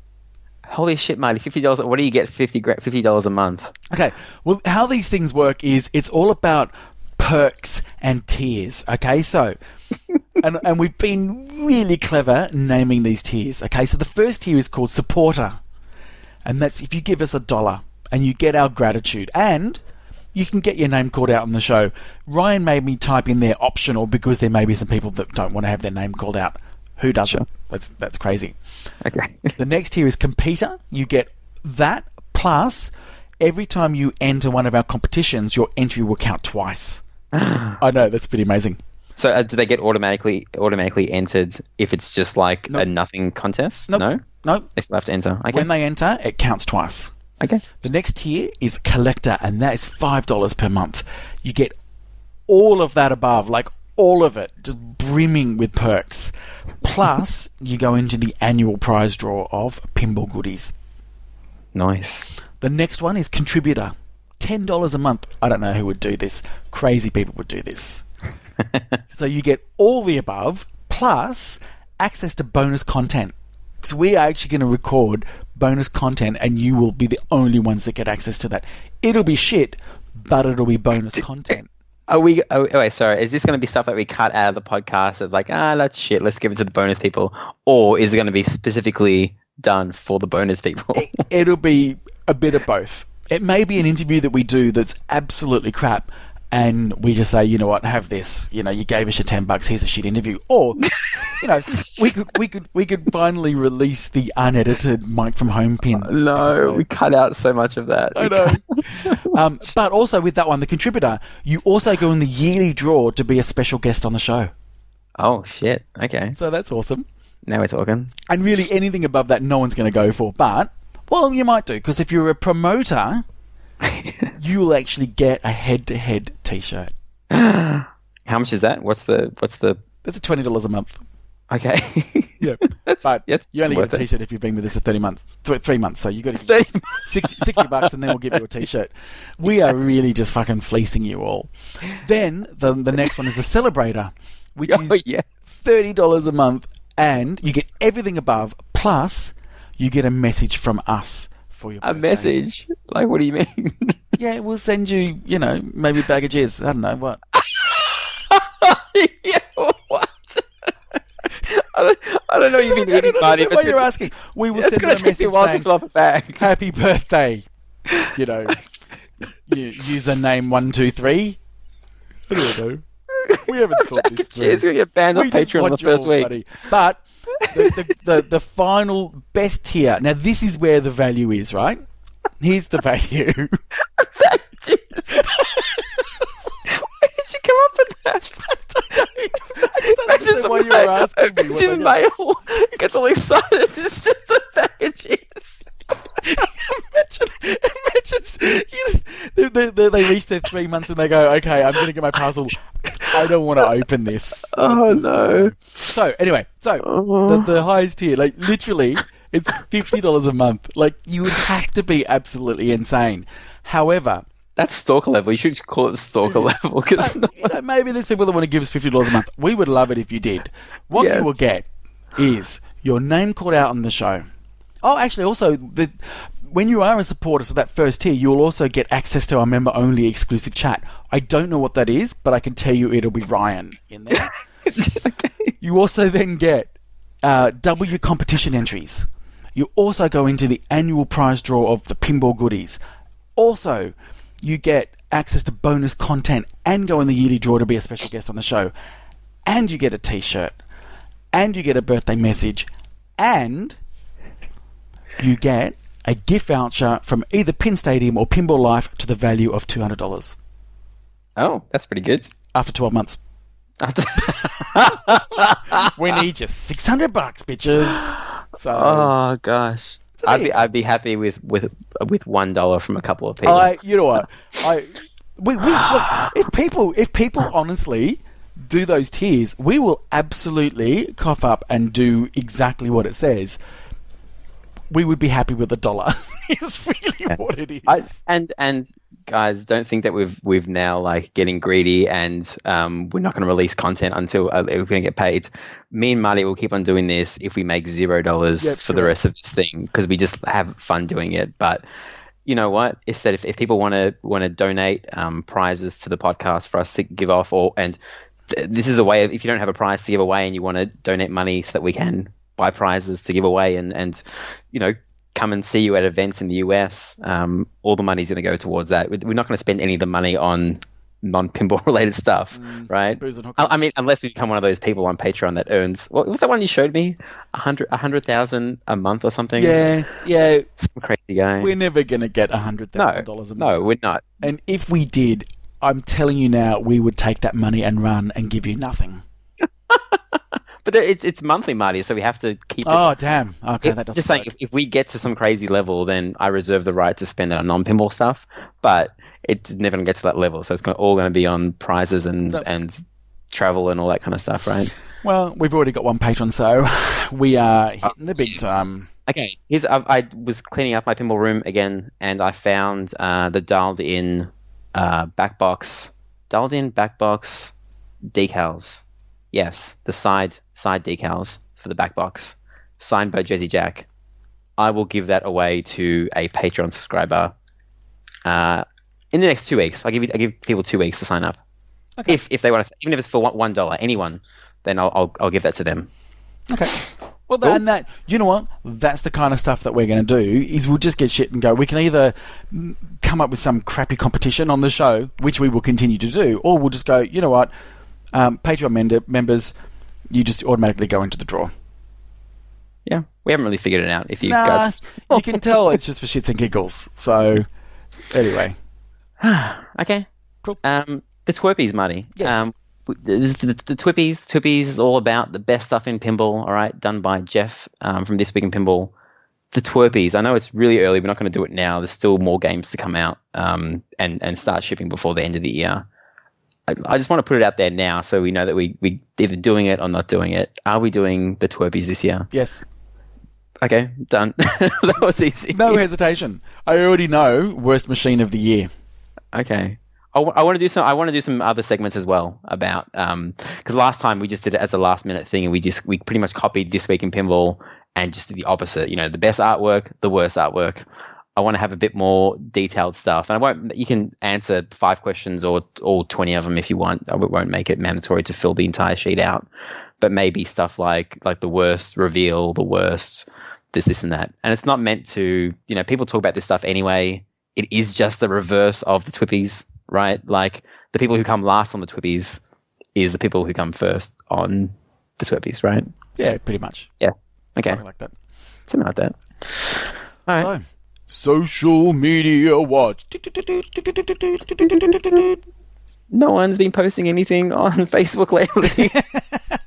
Holy shit, Marty! $50. What do you get? $50 a month. Okay. Well, how these things work is it's all about perks and tiers. Okay, so and we've been really clever naming these tiers. Okay, so the first tier is called supporter, and that's if you give us $1 and you get our gratitude, and you can get your name called out on the show. Ryan made me type in there optional because there may be some people that don't want to have their name called out. Who doesn't? Sure. That's crazy. Okay. The next tier is competitor. You get that, plus every time you enter one of our competitions, your entry will count twice. I know, that's pretty amazing. So do they get automatically entered if it's just like a nothing contest? Nope. No? They still have to enter. Okay. When they enter, it counts twice. Okay. The next tier is collector, and that is $5 per month. You get all of that above, like all of it, just brimming with perks. Plus, you go into the annual prize draw of pinball goodies. Nice. The next one is contributor. $10 a month. I don't know who would do this. Crazy people would do this. So you get all the above, plus access to bonus content. So we are actually going to record bonus content, and you will be the only ones that get access to that. It'll be shit, but it'll be bonus content. Wait, sorry. Is this going to be stuff that we cut out of the podcast of like, that's shit, let's give it to the bonus people? Or is it going to be specifically done for the bonus people? It'll be a bit of both. It may be an interview that we do that's absolutely crap, and we just say, you know what, have this. You know, you gave us your $10. Here's a shit interview. Or, you know, we could finally release the unedited Mike from Home pin. No, episode. we cut out so much of that. I know. But also with that one, the contributor, you also go in the yearly draw to be a special guest on the show. Oh shit! Okay. So that's awesome. Now we're talking. And really, anything above that, no one's going to go for. But well, you might do, because if you're a promoter, you'll actually get a head-to-head T-shirt. How much is that? What's the? That's $20 a month. Okay. Yeah, but you only get a T-shirt if you've been with us for 3 months. So you got to give $60, and then we'll give you a T-shirt. We are really just fucking fleecing you all. Then the next one is the celebrator, which is $30 a month, and you get everything above, plus you get a message from us for your birthday. A message? Like, what do you mean? Yeah, we'll send you, you know, maybe a bag of jizz. I don't know, what? Yeah, what? I don't know you've been eating, buddy. What you're asking. We will send you a message saying, fill up a bag. Happy birthday. You know, username 123. I don't know. We haven't thought this through. Cheers, we're going to get banned on Patreon on the first week. Buddy. But the final best tier. Now, this is where the value is, right? Here's the value. Where did you come up with that? I just don't understand why you were asking me. His mail gets all excited. It's just the packages. they reach their 3 months and they go, okay, I'm going to get my parcel. I don't want to open this. Oh, no. So, anyway, the highest tier, like, literally, it's $50 a month. Like, you would have to be absolutely insane. However... That's stalker level. You should call it stalker level. Cause maybe there's people that want to give us $50 a month. We would love it if you did. What you will get is your name called out on the show. Oh, actually, also, when you are a supporter, so that first tier, you'll also get access to our member-only exclusive chat. I don't know what that is, but I can tell you it'll be Ryan in there. Okay. You also then get W competition entries. You also go into the annual prize draw of the pinball goodies. Also, you get access to bonus content and go in the yearly draw to be a special guest on the show. And you get a t-shirt. And you get a birthday message. And you get a gift voucher from either Pinstadium or Pinball Life to the value of $200. Oh, that's pretty good. After 12 months. We need you $600, bitches. So, oh gosh. I'd be happy with $1 from a couple of people. You know what? Look, if people honestly do those tiers, we will absolutely cough up and do exactly what it says. We would be happy with $1. Is really what it is. And guys, don't think that we've now like getting greedy and we're not going to release content until we're going to get paid. Me and Marty will keep on doing this if we make $0 for the rest of this thing because we just have fun doing it. But you know what? If people want to donate prizes to the podcast for us to give off, this is a way of, if you don't have a prize to give away and you want to donate money so that we can buy prizes to give away and you know, come and see you at events in the US. All the money's going to go towards that. We're not going to spend any of the money on non-pinball related stuff, right? Booze and hookers. I mean, unless we become one of those people on Patreon that earns, what was that one you showed me? 100,000 a month or something? Yeah. Some crazy guy. We're never going to get $100,000 a month. No, we're not. And if we did, I'm telling you now, we would take that money and run and give you nothing. But it's monthly, Marty, so we have to keep it. Oh, damn. Okay, that doesn't just saying, if we get to some crazy level, then I reserve the right to spend it on non-pinball stuff, but it's never going to get to that level, so it's all going to be on prizes and travel and all that kind of stuff, right? Well, we've already got one patron, so we are hitting the big time. Okay, I was cleaning up my pinball room again, and I found the dialed-in backbox decals. Yes, the side decals for the back box, signed by Jesse Jack. I will give that away to a Patreon subscriber in the next 2 weeks. I give people 2 weeks to sign up. Okay. If they want to, even if it's for $1, anyone, then I'll give that to them. Okay. Well, cool. You know what? That's the kind of stuff that we're going to do. Is we'll just get shit and go. We can either come up with some crappy competition on the show, which we will continue to do, or we'll just go. You know what? Patreon members, you just automatically go into the draw. Yeah, we haven't really figured it out. If you guys, you can tell it's just for shits and giggles. So, anyway, okay, cool. The Twerpies, Marty. Yes. The Twippies is all about the best stuff in pinball. All right, done by Jeff from This Week in Pinball. The Twerpies. I know it's really early. We're not going to do it now. There's still more games to come out and start shipping before the end of the year. I just want to put it out there now so we know that we either doing it or not doing it. Are we doing the Twerpies this year? Yes. Okay, done. That was easy. No hesitation. I already know worst machine of the year. Okay. I want to do some other segments as well about because last time we just did it as a last minute thing and we pretty much copied This Week in Pinball and just did the opposite. You know, the best artwork, the worst artwork. I want to have a bit more detailed stuff, and you can answer 5 questions or all 20 of them if you want. I won't make it mandatory to fill the entire sheet out, but maybe stuff like the worst reveal, the worst this and that. And it's not meant to, you know, people talk about this stuff anyway. It is just the reverse of the Twippies, right? Like the people who come last on the Twippies is the people who come first on the Twippies, right? Yeah, pretty much. Yeah. Okay. Something like that. Something like that. All right. So, social media watch. no one's been posting anything on Facebook lately.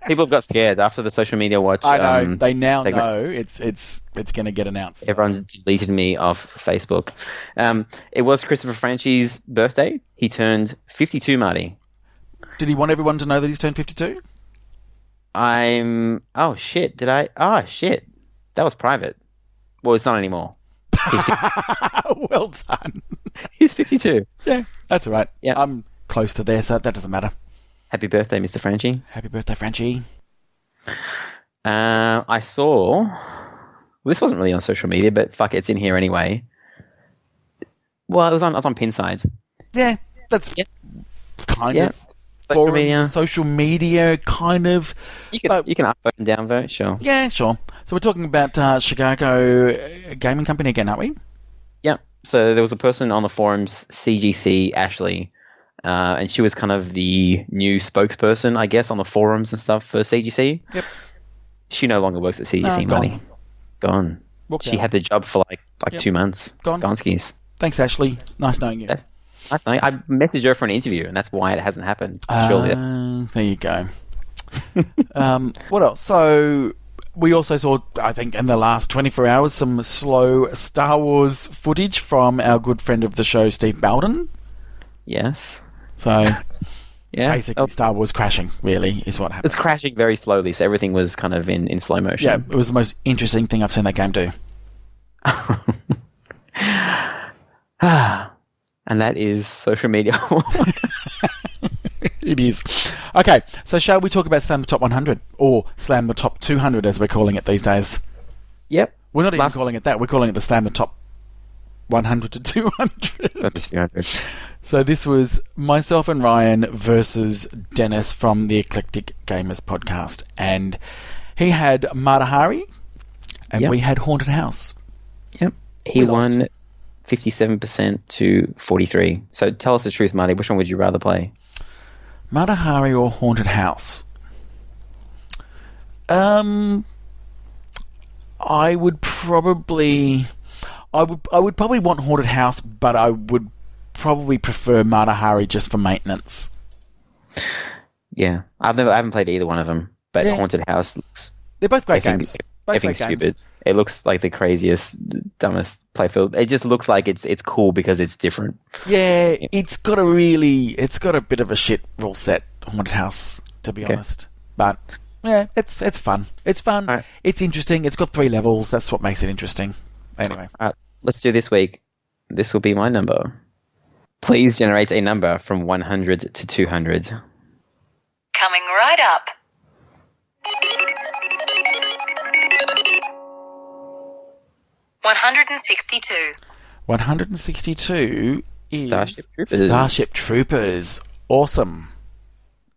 People got scared after the social media watch. I know. They now segment. know it's going to get announced. Everyone deleted me off Facebook. It was Christopher Franchi's birthday. He turned 52, Marty. Did he want everyone to know that he's turned 52? Oh, shit. Did I? Oh, shit. That was private. Well, it's not anymore. Well done. He's 52. Yeah, that's all right. Yeah. I'm close to there, so that doesn't matter. Happy birthday, Mr. Franchi. Happy birthday, Frenchie. I saw... Well, this wasn't really on social media, but fuck it, it's in here anyway. Well, I was on Pinside. Yeah, that's kind of social media, kind of. You can up vote and down vote, sure. Yeah, sure. So we're talking about Chicago Gaming Company again, aren't we? Yeah. So there was a person on the forums, CGC Ashley, and she was kind of the new spokesperson, I guess, on the forums and stuff for CGC. Yep. She no longer works at CGC, Money. Gone. She had the job for like 2 months. Gone skis. Thanks, Ashley. Nice knowing you. Nice knowing. I messaged her for an interview, and that's why it hasn't happened. Surely. There you go. What else? So we also saw, I think, in the last 24 hours, some slow Star Wars footage from our good friend of the show, Steve Bowden. Yes. So, yeah, basically, Star Wars crashing, really, is what happened. It's crashing very slowly, so everything was kind of in slow motion. Yeah, it was the most interesting thing I've seen that game do. And that is social media. It is. Okay, so shall we talk about Slam the Top 100? Or Slam the Top 200, as we're calling it these days? Yep. We're not even calling it that. We're calling it the Slam the Top 100 to 200. That's 200. So this was myself and Ryan versus Dennis from the Eclectic Gamers podcast. And he had Matahari, and we had Haunted House. Yep. He won 57% to 43%. So tell us the truth, Marty. Which one would you rather play? Matahari or Haunted House? I would probably want Haunted House, but I would probably prefer Matahari just for maintenance. Yeah, I haven't played either one of them, but Haunted House looks. They're both great games. Everything's stupid. It looks like the craziest, dumbest playfield. It just looks like it's cool because it's different. Yeah, it's got a bit of a shit rule set, Haunted House, to be honest. But yeah, it's fun. It's fun. Right. It's interesting. It's got 3 levels. That's what makes it interesting. Anyway, all right, let's do this week. This will be my number. Please generate a number from 100 to 200. Coming right up. $162. 162 is Starship Troopers. Awesome.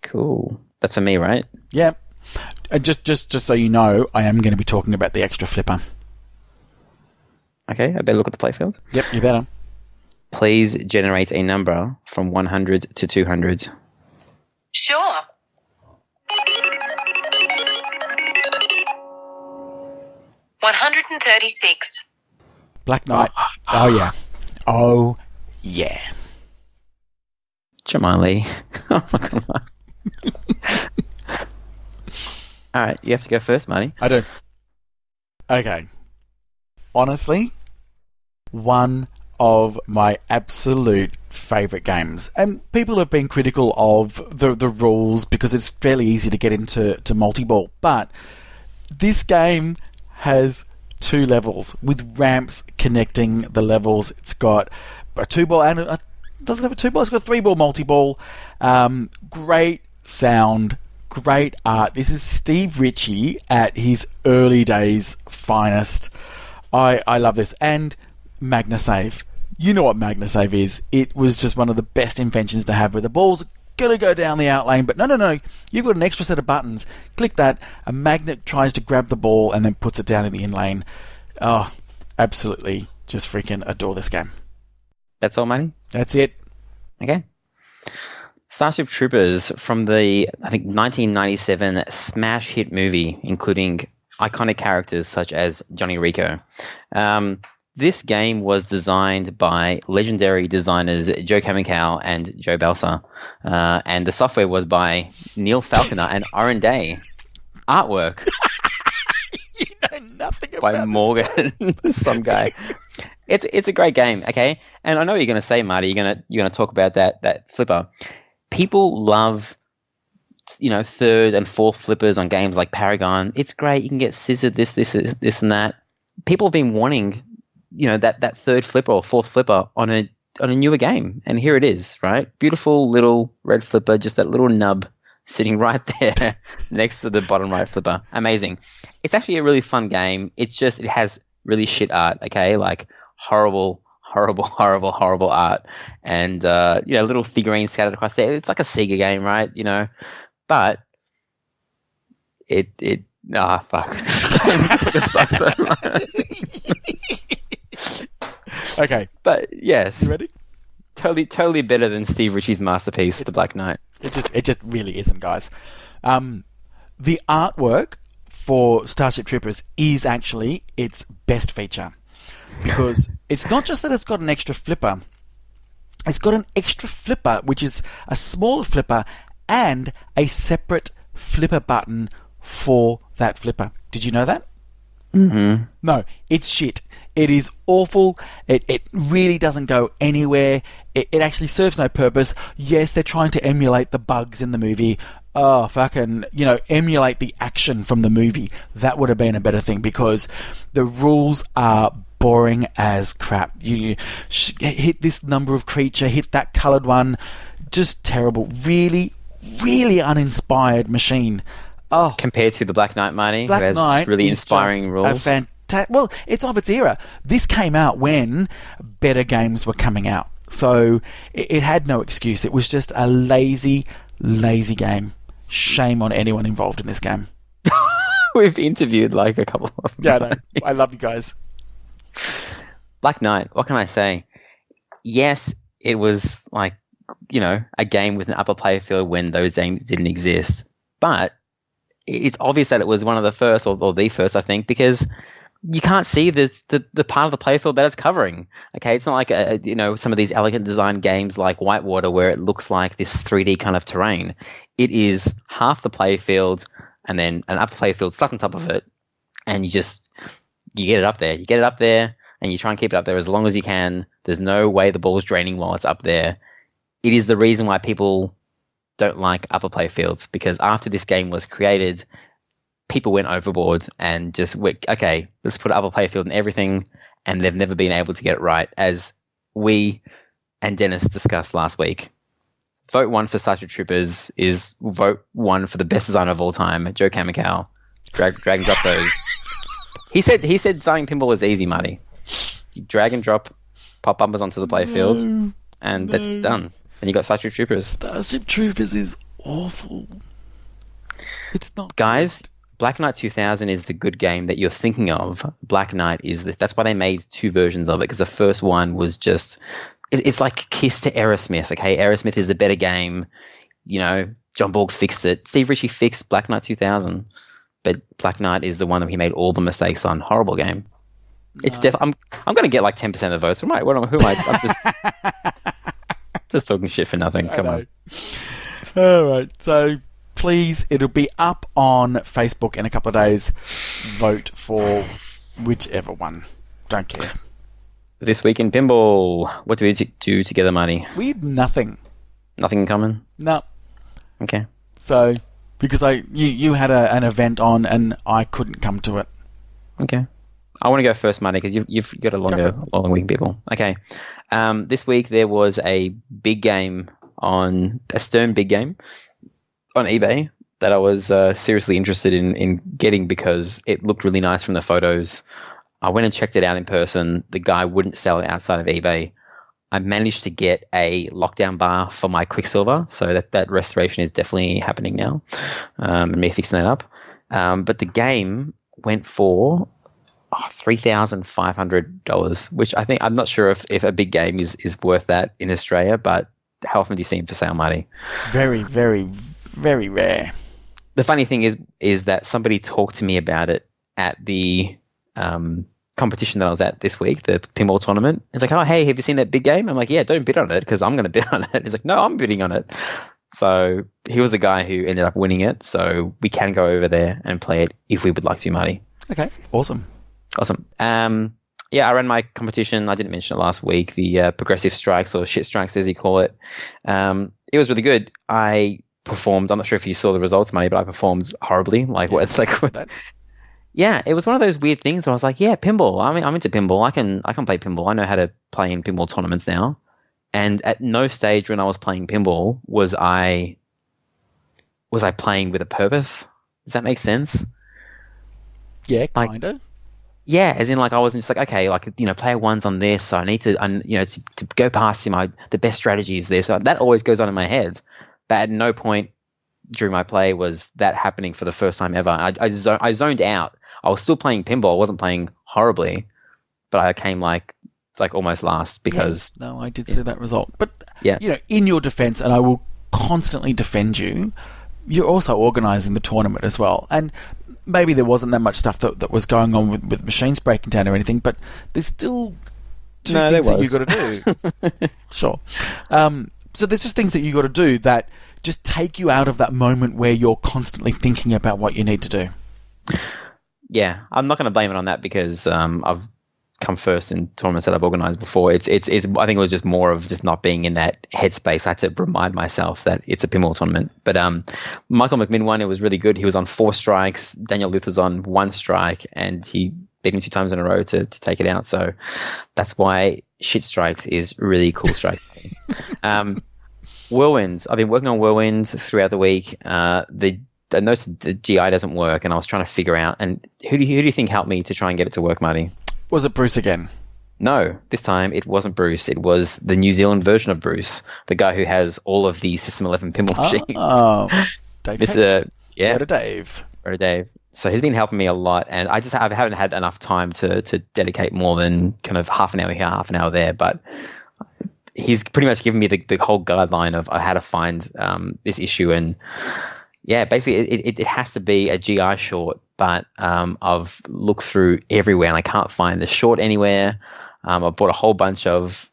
Cool. That's for me, right? Yeah. And just so you know, I am going to be talking about the extra flipper. Okay, I better look at the playfield. Yep, you better. Please generate a number from 100 to 200. Sure. $136. Black Knight. Oh yeah. Oh yeah. Jamali. Oh my god. All right, you have to go first, Marty. I do. Okay. Honestly, one of my absolute favourite games. And people have been critical of the rules because it's fairly easy to get into multi-ball. But this game has 2 levels with ramps connecting the levels. It's got a 2-ball and does it have a 2-ball? It's got a 3-ball multi-ball. Great sound, great art. This is Steve Ritchie at his early days finest. I love this. And MagnaSave. You know what MagnaSave is. It was just one of the best inventions to have where the ball's going to go down the out lane, but no. You've got an extra set of buttons. Click that. A magnet tries to grab the ball and then puts it down in the in lane. Oh, absolutely. Just freaking adore this game. That's all, Manny? That's it. Okay. Starship Troopers from the, I think, 1997 smash hit movie, including iconic characters such as Johnny Rico. This game was designed by legendary designers Joe Kamikow and Joe Balsa, and the software was by Neil Falconer and Aaron Day. Artwork You know nothing about by this Morgan, some guy. It's a great game, okay? And I know what you're going to say, Marty. You're going to talk about that flipper. People love, third and fourth flippers on games like Paragon. It's great. You can get scissored this and that. People have been wanting, that third flipper or fourth flipper on a newer game, and here it is, right? Beautiful little red flipper, just that little nub sitting right there next to the bottom right flipper. Amazing. It's actually a really fun game. It's just it has really shit art, okay? Like horrible art, and little figurines scattered across there. It's like a Sega game, right? But fuck. It sucks so much. Okay. But yes. You ready? Totally better than Steve Ritchie's masterpiece, The Black Knight. It just really isn't, guys. The artwork for Starship Troopers is actually its best feature, because it's not just that it's got an extra flipper. It's got an extra flipper, which is a smaller flipper, and a separate flipper button for that flipper. Did you know that? Mm-hmm. No, it's shit. It is awful. It really doesn't go anywhere. It actually serves no purpose. Yes, they're trying to emulate the bugs in the movie. Oh, fucking, emulate the action from the movie. That would have been a better thing, because the rules are boring as crap. You hit this number of creature, hit that coloured one. Just terrible. Really, really uninspired machine. Oh, compared to the Black Knight, Marty, Black who has Knight really is inspiring just rules. Well, it's of its era. This came out when better games were coming out, so it had no excuse. It was just a lazy game. Shame on anyone involved in this game. We've interviewed like a couple of them. Yeah, I know. I love you guys. Black Knight, what can I say? Yes, it was like, a game with an upper player field when those games didn't exist. But it's obvious that it was one of the first, or the first, I think, because you can't see the part of the playfield that it's covering. Okay, it's not like some of these elegant design games like Whitewater where it looks like this 3D kind of terrain. It is half the playfield and then an upper playfield stuck on top of it, and you get it up there. You get it up there, and you try and keep it up there as long as you can. There's no way the ball's draining while it's up there. It is the reason why people don't like upper playfields, because after this game was created, people went overboard and just went, okay, let's put upper playfield in everything, and they've never been able to get it right, as we and Dennis discussed last week. Vote 1 for Starship Troopers is vote 1 for the best designer of all time, Joe Kamikow. Drag and drop those. He said designing pinball is easy, Marty. You drag and drop pop bumpers onto the playfield, and that's done. And you got Starship Troopers. Starship Troopers is awful. It's not. Guys, Black Knight 2000 is the good game that you're thinking of. Black Knight is that's why they made 2 versions of it, because the first one was just, it's like Kiss to Aerosmith, okay? Aerosmith is the better game. John Borg fixed it. Steve Ritchie fixed Black Knight 2000, but Black Knight is the one that he made all the mistakes on. Horrible game. No. It's I'm going to get like 10% of the votes. Who am I? I'm just talking shit for nothing. Come on. All right. So please, it'll be up on Facebook in a couple of days. Vote for whichever one. Don't care. This week in pinball, what do we do together, Marty? We had nothing. Nothing in common? No. Okay. So, because you had an event on and I couldn't come to it. Okay. I want to go first, Marty, because you've got a long week, people. Okay. This week there was a big game a Stern big game on eBay that I was seriously interested in getting because it looked really nice from the photos. I went and checked it out in person. The guy wouldn't sell it outside of eBay. I managed to get a lockdown bar for my Quicksilver, so that restoration is definitely happening now, and me fixing that up. But the game went for $3,500, which I'm not sure if a big game is worth that in Australia, but how often do you see them for sale, Marty? Very, very, very rare. The funny thing is that somebody talked to me about it at the competition that I was at this week, the pinball tournament. He's like, oh, hey, have you seen that big game? I'm like, yeah, don't bid on it because I'm going to bid on it. He's like, no, I'm bidding on it. So he was the guy who ended up winning it. So we can go over there and play it if we would like to, Marty. Okay, awesome. Yeah, I ran my competition. I didn't mention it last week. The progressive strikes or shit strikes, as you call it. It was really good. I performed. I'm not sure if you saw the results, Marty, but I performed horribly. Yeah, it was one of those weird things where I was like, yeah, pinball. I mean, I'm into pinball. I can play pinball. I know how to play in pinball tournaments now. And at no stage when I was playing pinball was I playing with a purpose. Does that make sense? Yeah, kind of. Yeah, as in, like, I wasn't just like, okay, like, you know, player one's on this, so I need to, to go past him, the best strategy is this. So that always goes on in my head. But at no point during my play was that happening for the first time ever. I zoned out. I was still playing pinball. I wasn't playing horribly, but I came like almost last because... Yeah, no, I did see that result. But, yeah. You know, in your defense, and I will constantly defend you, you're also organising the tournament as well. And maybe there wasn't that much stuff that was going on with machines breaking down or anything, but there's still things that you've got to do. Sure. So there's just things that you've got to do that just take you out of that moment where you're constantly thinking about what you need to do. Yeah, I'm not going to blame it on that because I've come first in tournaments that I've organised before. It's I think it was just more of just not being in that headspace. I had to remind myself that it's a pinball tournament. But Michael McMinn won. It was really good. He was on 4 strikes. Daniel Luther's on 1 strike, and he beat him 2 times in a row to take it out. So that's why shit strikes is really cool strike. Whirlwinds. I've been working on Whirlwinds throughout the week. I noticed the GI doesn't work, and I was trying to figure out. And who do you think helped me to try and get it to work, Marty? Was it Bruce again? No, this time it wasn't Bruce. It was the New Zealand version of Bruce, the guy who has all of the System 11 pinball machines. Oh, Dave. Yeah, Dave. So he's been helping me a lot, and I haven't had enough time to dedicate more than kind of half an hour here, half an hour there. But he's pretty much given me the whole guideline of how to find this issue. And yeah, basically it has to be a GI short, but I've looked through everywhere and I can't find the short anywhere. I've bought a whole bunch of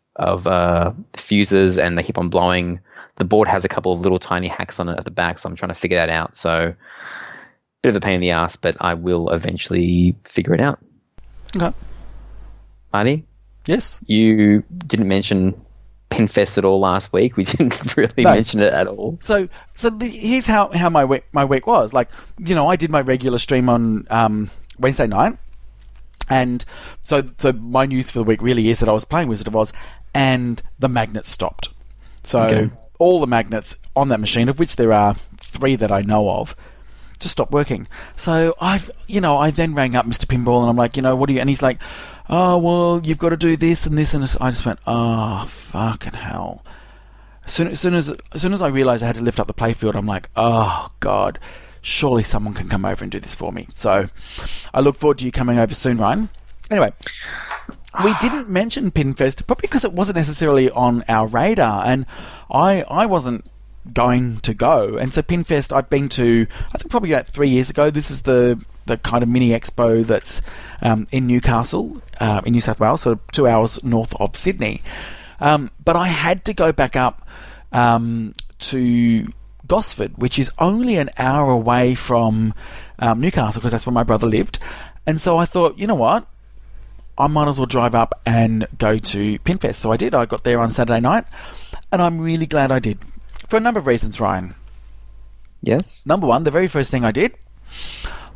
fuses and they keep on blowing. The board has a couple of little tiny hacks on it at the back, so I'm trying to figure that out. So bit of a pain in the ass, but I will eventually figure it out. Okay. Marty? Yes? You didn't mention Pinfest at all last week. We didn't really mention it at all. So here's how my week was. Like, you know, I did my regular stream on Wednesday night, and so my news for the week really is that I was playing Wizard of Oz, and the magnets stopped. So all the magnets on that machine, of which there are 3 that I know of, just stopped working. So I then rang up Mr. Pinball, and I'm like, what do you? And he's like, oh, well, you've got to do this and this and this. I just went, oh, fucking hell. As soon as I realised I had to lift up the playfield, I'm like, oh, God, surely someone can come over and do this for me. So I look forward to you coming over soon, Ryan. Anyway, we didn't mention Pinfest, probably because it wasn't necessarily on our radar, and I wasn't going to go. And so Pinfest I've been to, I think probably about 3 years ago. This is the kind of mini expo that's in Newcastle, in New South Wales, so 2 hours north of Sydney. But I had to go back up to Gosford, which is only an hour away from Newcastle, because that's where my brother lived. And so I thought, you know what? I might as well drive up and go to Pinfest. So I did. I got there on Saturday night, and I'm really glad I did. For a number of reasons, Ryan. Yes? Number one, the very first thing I did,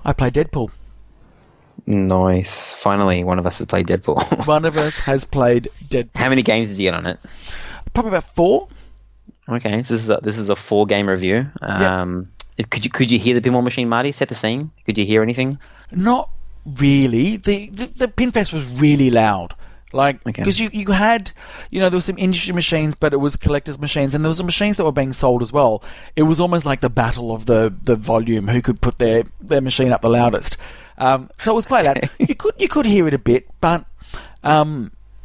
I played Deadpool. Nice. Finally, one of us has played Deadpool. One of us has played Deadpool. How many games did you get on it? Probably about 4. Okay, so this is a 4-game review. Yep. Could you hear the pinball machine, Marty? Set the scene. Could you hear anything? Not really. The Pinfest was really loud. Like, because you had, there were some industry machines, but it was collector's machines, and there was some machines that were being sold as well. It was almost like the battle of the volume, who could put their machine up the loudest. So it was quite loud. You could hear it a bit, but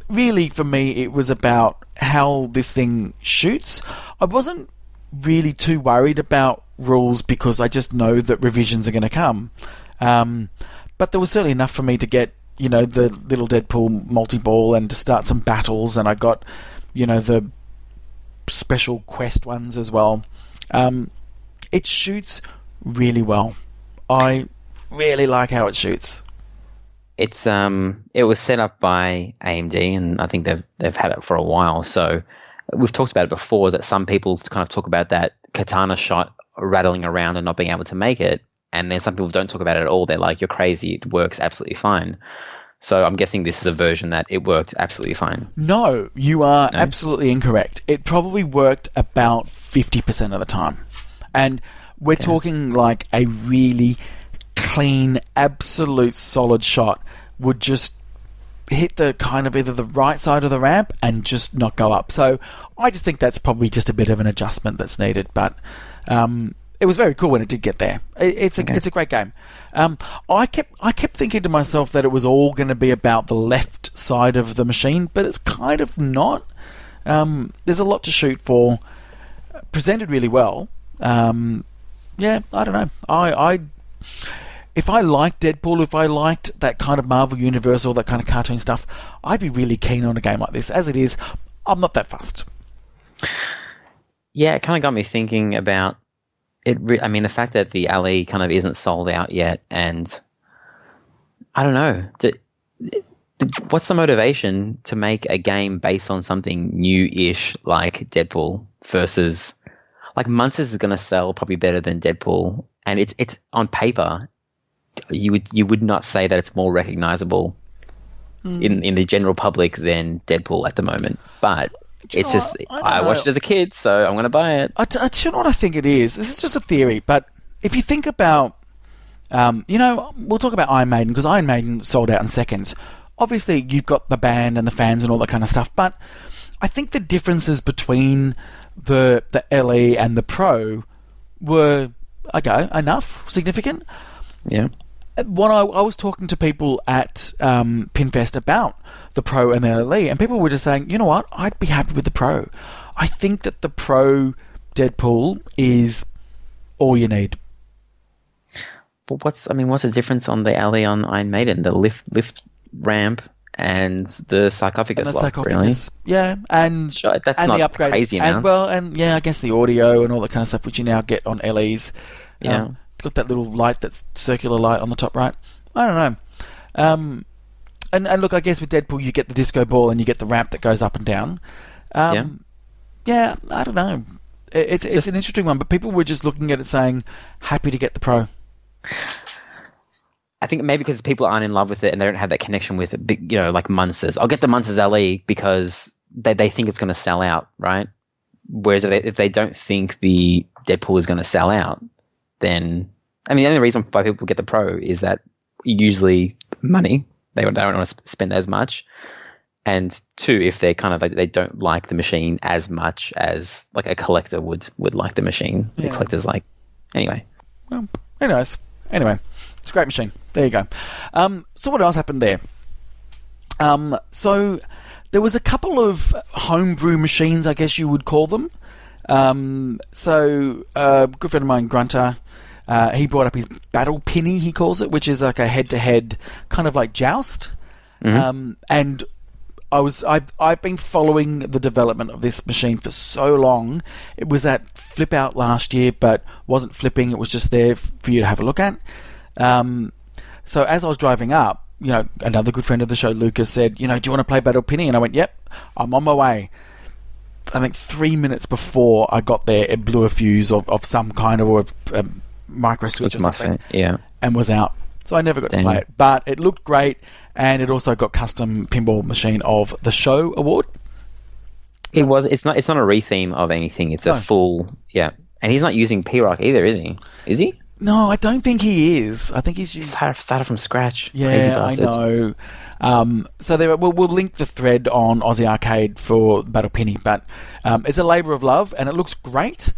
really for me it was about how this thing shoots. I wasn't really too worried about rules because I just know that revisions are going to come. But there was certainly enough for me to get the little Deadpool multi-ball and to start some battles, and I got, the special quest ones as well. It shoots really well. I really like how it shoots. It's it was set up by AMD, and I think they've had it for a while. So we've talked about it before, that some people kind of talk about that katana shot rattling around and not being able to make it, and then some people don't talk about it at all. They're like, "You're crazy. It works absolutely fine." So I'm guessing this is a version that it worked absolutely fine. No, you are absolutely incorrect. It probably worked about 50% of the time. And we're talking like a really clean, absolute solid shot would just hit the kind of either the right side of the ramp and just not go up. So I just think that's probably just a bit of an adjustment that's needed. But it was very cool when it did get there. It's a great game. I kept thinking to myself that it was all going to be about the left side of the machine, but it's kind of not. There's a lot to shoot for. Presented really well. Yeah, I don't know. If I liked Deadpool, if I liked that kind of Marvel Universe or that kind of cartoon stuff, I'd be really keen on a game like this. As it is, I'm not that fussed. Yeah, it kind of got me thinking about it. I mean, the fact that the alley kind of isn't sold out yet, and I don't know. What's the motivation to make a game based on something new-ish like Deadpool versus, like, Munsters is going to sell probably better than Deadpool, and it's on paper. You would not say that it's more recognizable in the general public than Deadpool at the moment, but it's just I watched it as a kid, so I'm going to buy it. Do you know what I think it is? This is just a theory, but if you think about, we'll talk about Iron Maiden, because Iron Maiden sold out in seconds. Obviously, you've got the band and the fans and all that kind of stuff, but I think the differences between the LE and the Pro were, enough, significant. Yeah. When I was talking to people at Pinfest about the Pro and the LE, and people were just saying, you know what, I'd be happy with the Pro. I think that the Pro Deadpool is all you need. But what's the difference on the LE on Iron Maiden? The lift ramp and the sarcophagus lock, really? Yeah, and sure, that's and not the upgrade, crazy amounts. I guess the audio and all that kind of stuff which you now get on LEs. Yeah. Got that little light, that circular light on the top right. I don't know. And look, I guess with Deadpool you get the disco ball and you get the ramp that goes up and down. Yeah, I don't know. It's an interesting one, but people were just looking at it saying, happy to get the Pro. I think maybe because people aren't in love with it and they don't have that connection with it, like Munsters. I'll get the Munsters LE because they think it's going to sell out, right? Whereas if they don't think the Deadpool is going to sell out, then, the only reason why people get the Pro is that usually money. They don't want to spend as much. And two, if they're kind of they don't like the machine as much as like a collector would like the machine. Yeah. The collector's like, anyway. Well, anyways. Anyway, it's a great machine. There you go. So what else happened there? So there was a couple of homebrew machines, I guess you would call them. So a good friend of mine, Grunter, he brought up his Battle Pinny, he calls it, which is like a head-to-head kind of like joust. Mm-hmm. And I've been following the development of this machine for so long. It was at Flip Out last year, but wasn't flipping. It was just there for you to have a look at. So as I was driving up, another good friend of the show, Lucas, said, do you want to play Battle Pinny? And I went, yep, I'm on my way. I think 3 minutes before I got there, it blew a fuse of some kind of a micro switch or something, and was out. So I never got to play it, but it looked great, and it also got custom pinball machine of the show award. It was. It's not a retheme of anything. It's a full. Yeah, and he's not using P-Rock either, is he? Is he? No, I don't think he is. I think he's using started from scratch. Yeah, I know. So we'll link the thread on Aussie Arcade for Battle Penny, but it's a labour of love and it looks great.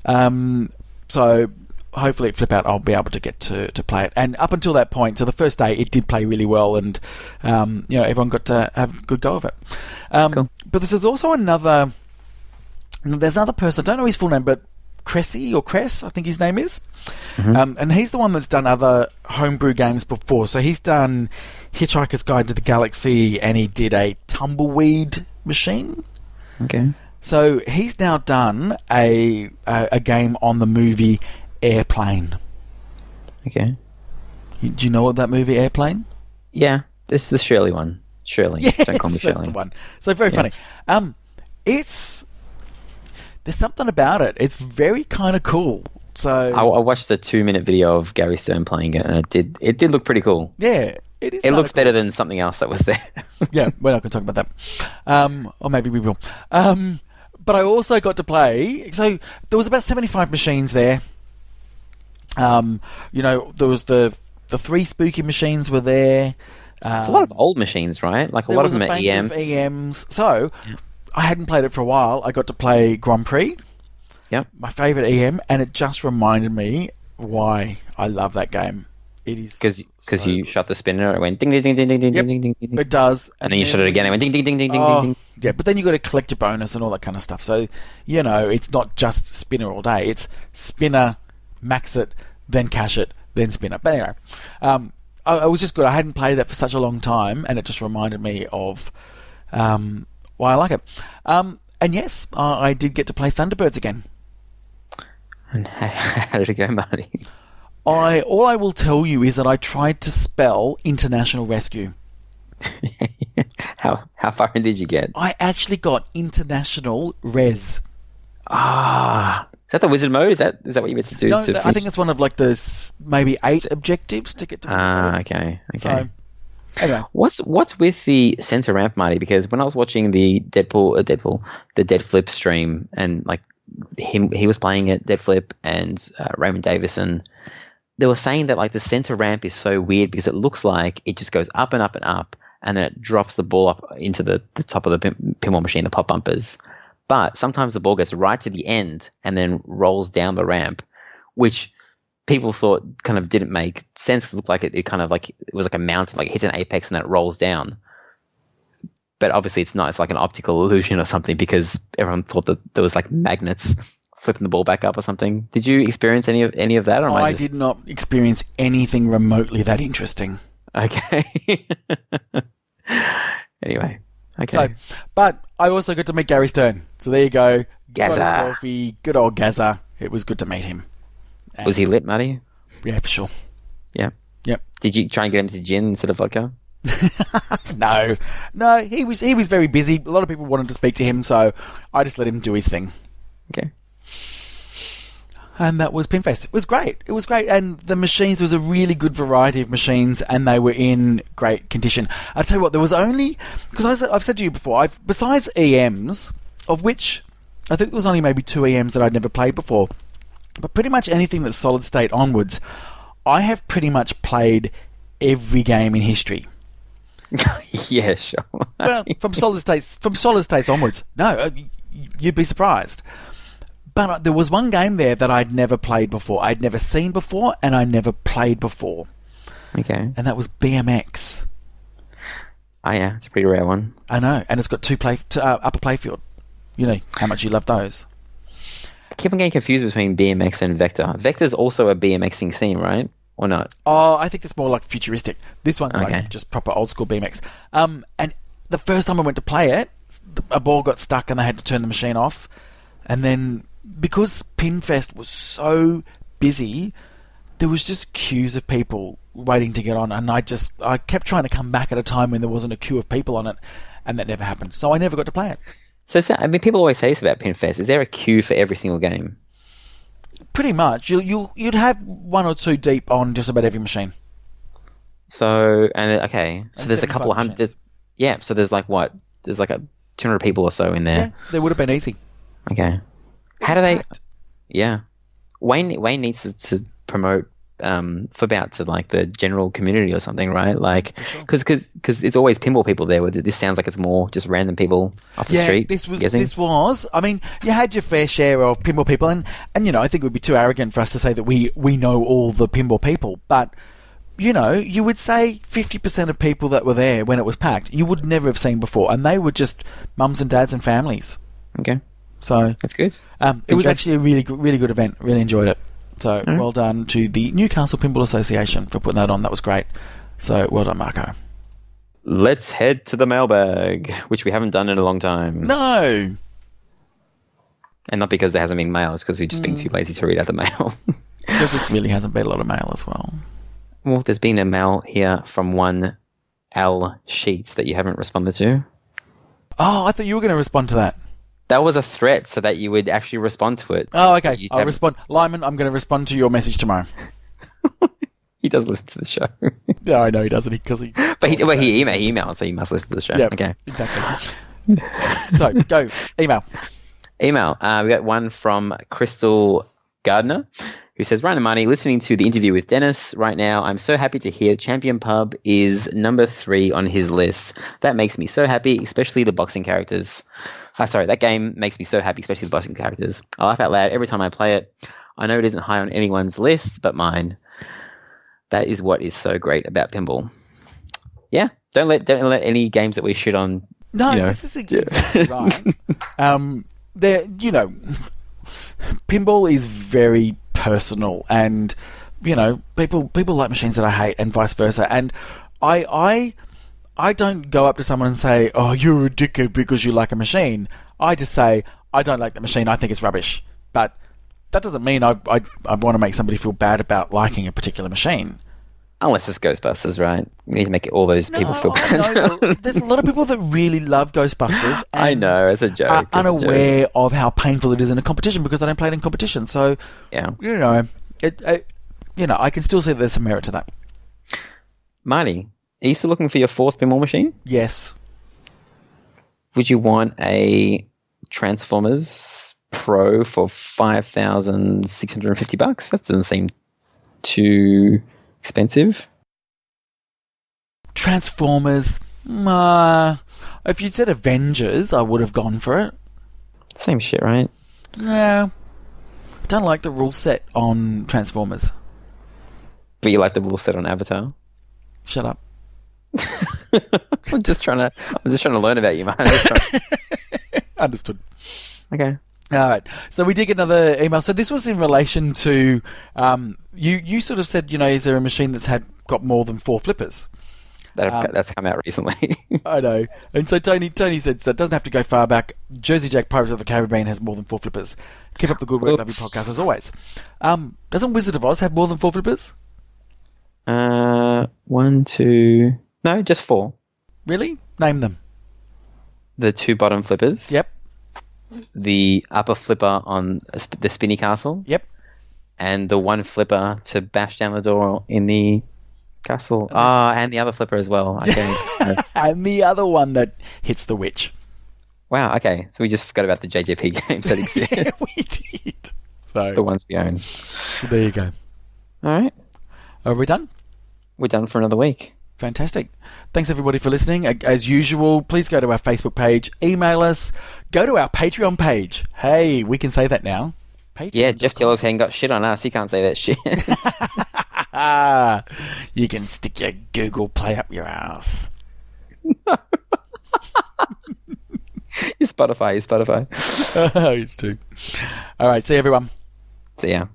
So hopefully at Flip Out I'll be able to get to play it. And up until that point, so the first day it did play really well, and everyone got to have a good go of it. Cool. But this is also there's another person, I don't know his full name, but Cressy or Cress, I think his name is. And he's the one that's done other homebrew games before. So he's done Hitchhiker's Guide to the Galaxy, and he did a Tumbleweed machine. Okay. So he's now done a game on the movie Airplane. Okay. Do you know what that movie Airplane? Yeah, this is the Shirley one. Shirley. Yes, Don't call me that's Shirley. the one. So very funny. There's something about it. It's very kind of cool. So I watched a 2-minute video of Gary Stern playing it, and it did look pretty cool. yeah, it is. It looks better than something else that was there. Yeah, we're not going to talk about that. Or maybe we will. But I also got to play. So there was about 75 machines there. There was the 3 spooky machines were there. It's a lot of old machines, right? Like a lot of them are EMs. EMs. So I hadn't played it for a while. I got to play Grand Prix. Yep. My favourite EM, and it just reminded me why I love that game. It is because you shut the spinner, it went ding ding ding ding ding ding Yep, ding ding ding. it does. And then you shut it again, it went ding ding ding ding ding ding ding. Yeah, but then you got to collect your bonus and all that kind of stuff. So it's not just spinner all day. It's spinner, max it, then cash it, then spinner. But anyway, I was just good. I hadn't played that for such a long time, and it just reminded me of why I like it. And yes, I did get to play Thunderbirds again. And how did it go, Marty? All I will tell you is that I tried to spell International Rescue. How far in did you get? I actually got International Res. Is that the wizard mode? Is that what you meant to do? No, to I think it's one of like the maybe 8 objectives to get to. Okay. So, anyway, what's with the center ramp, Marty? Because when I was watching the Dead Flip stream, and like he was playing it, Dead Flip and Raymond Davison, they were saying that like the center ramp is so weird because it looks like it just goes up and up and up, and then it drops the ball up into the top of the pinball machine, the pop bumpers. But sometimes the ball gets right to the end and then rolls down the ramp, which people thought kind of didn't make sense. It looked like it kind of like it was like a mountain, like it hits an apex and then it rolls down. But obviously it's not. It's like an optical illusion or something because everyone thought that there was like magnets flipping the ball back up or something. Did you experience any of that? Or I did not experience anything remotely that interesting. Okay. Anyway. Okay. So, but I also got to meet Gary Stern. So there you go. Gazza. Got a selfie. Good old Gazza. It was good to meet him. And Was he lit, Matty? yeah, for sure. Yeah. Yep. Did you try and get him to gin instead of vodka? No. He was very busy. A lot of people wanted to speak to him, so I just let him do his thing. Okay. And that was Pinfest. It was great. And the machines, was a really good variety of machines, and they were in great condition. I'll tell you what, there was only, because I've said to you before, besides EMs, of which I think there was only maybe 2 EMs that I'd never played before, but pretty much anything that's solid state onwards, I have pretty much played every game in history. Yeah, sure. Well, from solid states onwards. No, you'd be surprised. But there was one game there that I'd never played before. I'd never seen before, and I never played before. Okay. And that was BMX. Oh, yeah. It's a pretty rare one. I know. And it's got 2 upper playfield. You know how much you love those. I keep on getting confused between BMX and Vector. Vector's also a BMXing theme, right? Or not? Oh, I think it's more like futuristic. This one's Okay. like just proper old school BMX. And the first time I went to play it, a ball got stuck and they had to turn the machine off. And then, because Pinfest was so busy, there was just queues of people waiting to get on, and I kept trying to come back at a time when there wasn't a queue of people on it, and that never happened. So I never got to play it. So people always say this about Pinfest. Is there a queue for every single game? Pretty much. You'd have 1 or 2 deep on just about every machine. So there's a couple of 75 hundred. Yeah, so there's like what? There's like 200 people or so in there. Yeah, they would have been easy. Okay. How do they? Yeah, Wayne needs to promote flip out to like the general community or something, right? Like, because it's always pinball people there. Where this sounds like it's more just random people off the street. This was. I mean, you had your fair share of pinball people, and I think it would be too arrogant for us to say that we know all the pinball people, but you would say 50% of people that were there when it was packed, you would never have seen before, and they were just mums and dads and families. Okay. So That's good. it was actually a really good event. Really enjoyed it. So well done to the Newcastle Pinball Association for putting that on. That was great. So well done, Marco. Let's head to the mailbag, which we haven't done in a long time. No. And not because there hasn't been mail, it's because we've just been too lazy to read out the mail. There just really hasn't been a lot of mail as well. Well, there's been a mail here from one L Sheets that you haven't responded to. Oh, I thought you were going to respond to that. That was a threat so that you would actually respond to it. Oh, okay. I'll respond. Lyman, I'm going to respond to your message tomorrow. He does listen to the show. Yeah, I know he doesn't because he. But he emailed, so he must listen to the show. Yeah, okay. Exactly. So, go. Email. We got one from Crystal Gardner, who says, Ryan and Marty, listening to the interview with Dennis right now, I'm so happy to hear Champion Pub is number 3 on his list. That makes me so happy, especially the boxing characters. That game makes me so happy, especially the boxing characters. I laugh out loud every time I play it. I know it isn't high on anyone's list but mine. That is what is so great about pinball. Yeah, don't let any games that we shit on. No, this is exactly right. Pinball is very personal, and people like machines that I hate, and vice versa. And I don't go up to someone and say, "Oh, you're a dickhead because you like a machine." I just say, "I don't like the machine. I think it's rubbish." But that doesn't mean I want to make somebody feel bad about liking a particular machine. Unless it's Ghostbusters, right? We need to make all those people feel bad. There's a lot of people that really love Ghostbusters. And I know, it's a joke. Are unaware of how painful it is in a competition because they don't play it in competition. So, yeah, I can still see that there's some merit to that. Marty, are you still looking for your 4th pinball machine? Yes. Would you want a Transformers Pro for $5,650? That doesn't seem too expensive. Transformers. If you'd said Avengers, I would have gone for it. Same shit, right? No. I don't like the rule set on Transformers. But you like the rule set on Avatar? Shut up. I'm just trying to learn about you, man. Understood. Okay. All right. So we did get another email. So this was in relation to you sort of said, is there a machine that's got more than 4 flippers? That's come out recently. I know. And so Tony said that doesn't have to go far back. Jersey Jack Pirates of the Caribbean has more than 4 flippers. Keep up the good work, love your podcast as always. Doesn't Wizard of Oz have more than 4 flippers? 1, 2... No, just 4. Really? Name them. The 2 bottom flippers. Yep. The upper flipper on the spinny castle. Yep. And the 1 flipper to bash down the door in the castle. And the other flipper as well. And the other one that hits the witch. Wow, okay. So we just forgot about the JJP games that exist. Yeah, we did. So the ones we own. So there you go. All right. Are we done? We're done for another week. Fantastic. Thanks everybody for listening. As usual, please go to our Facebook page, email us, go to our Patreon page. Hey, we can say that now. Patreon. Yeah, Jeff Taylor's hand got shit on us. He can't say that shit. You can stick your Google Play up your ass. Your Spotify. It's too. All right, see you everyone. See ya.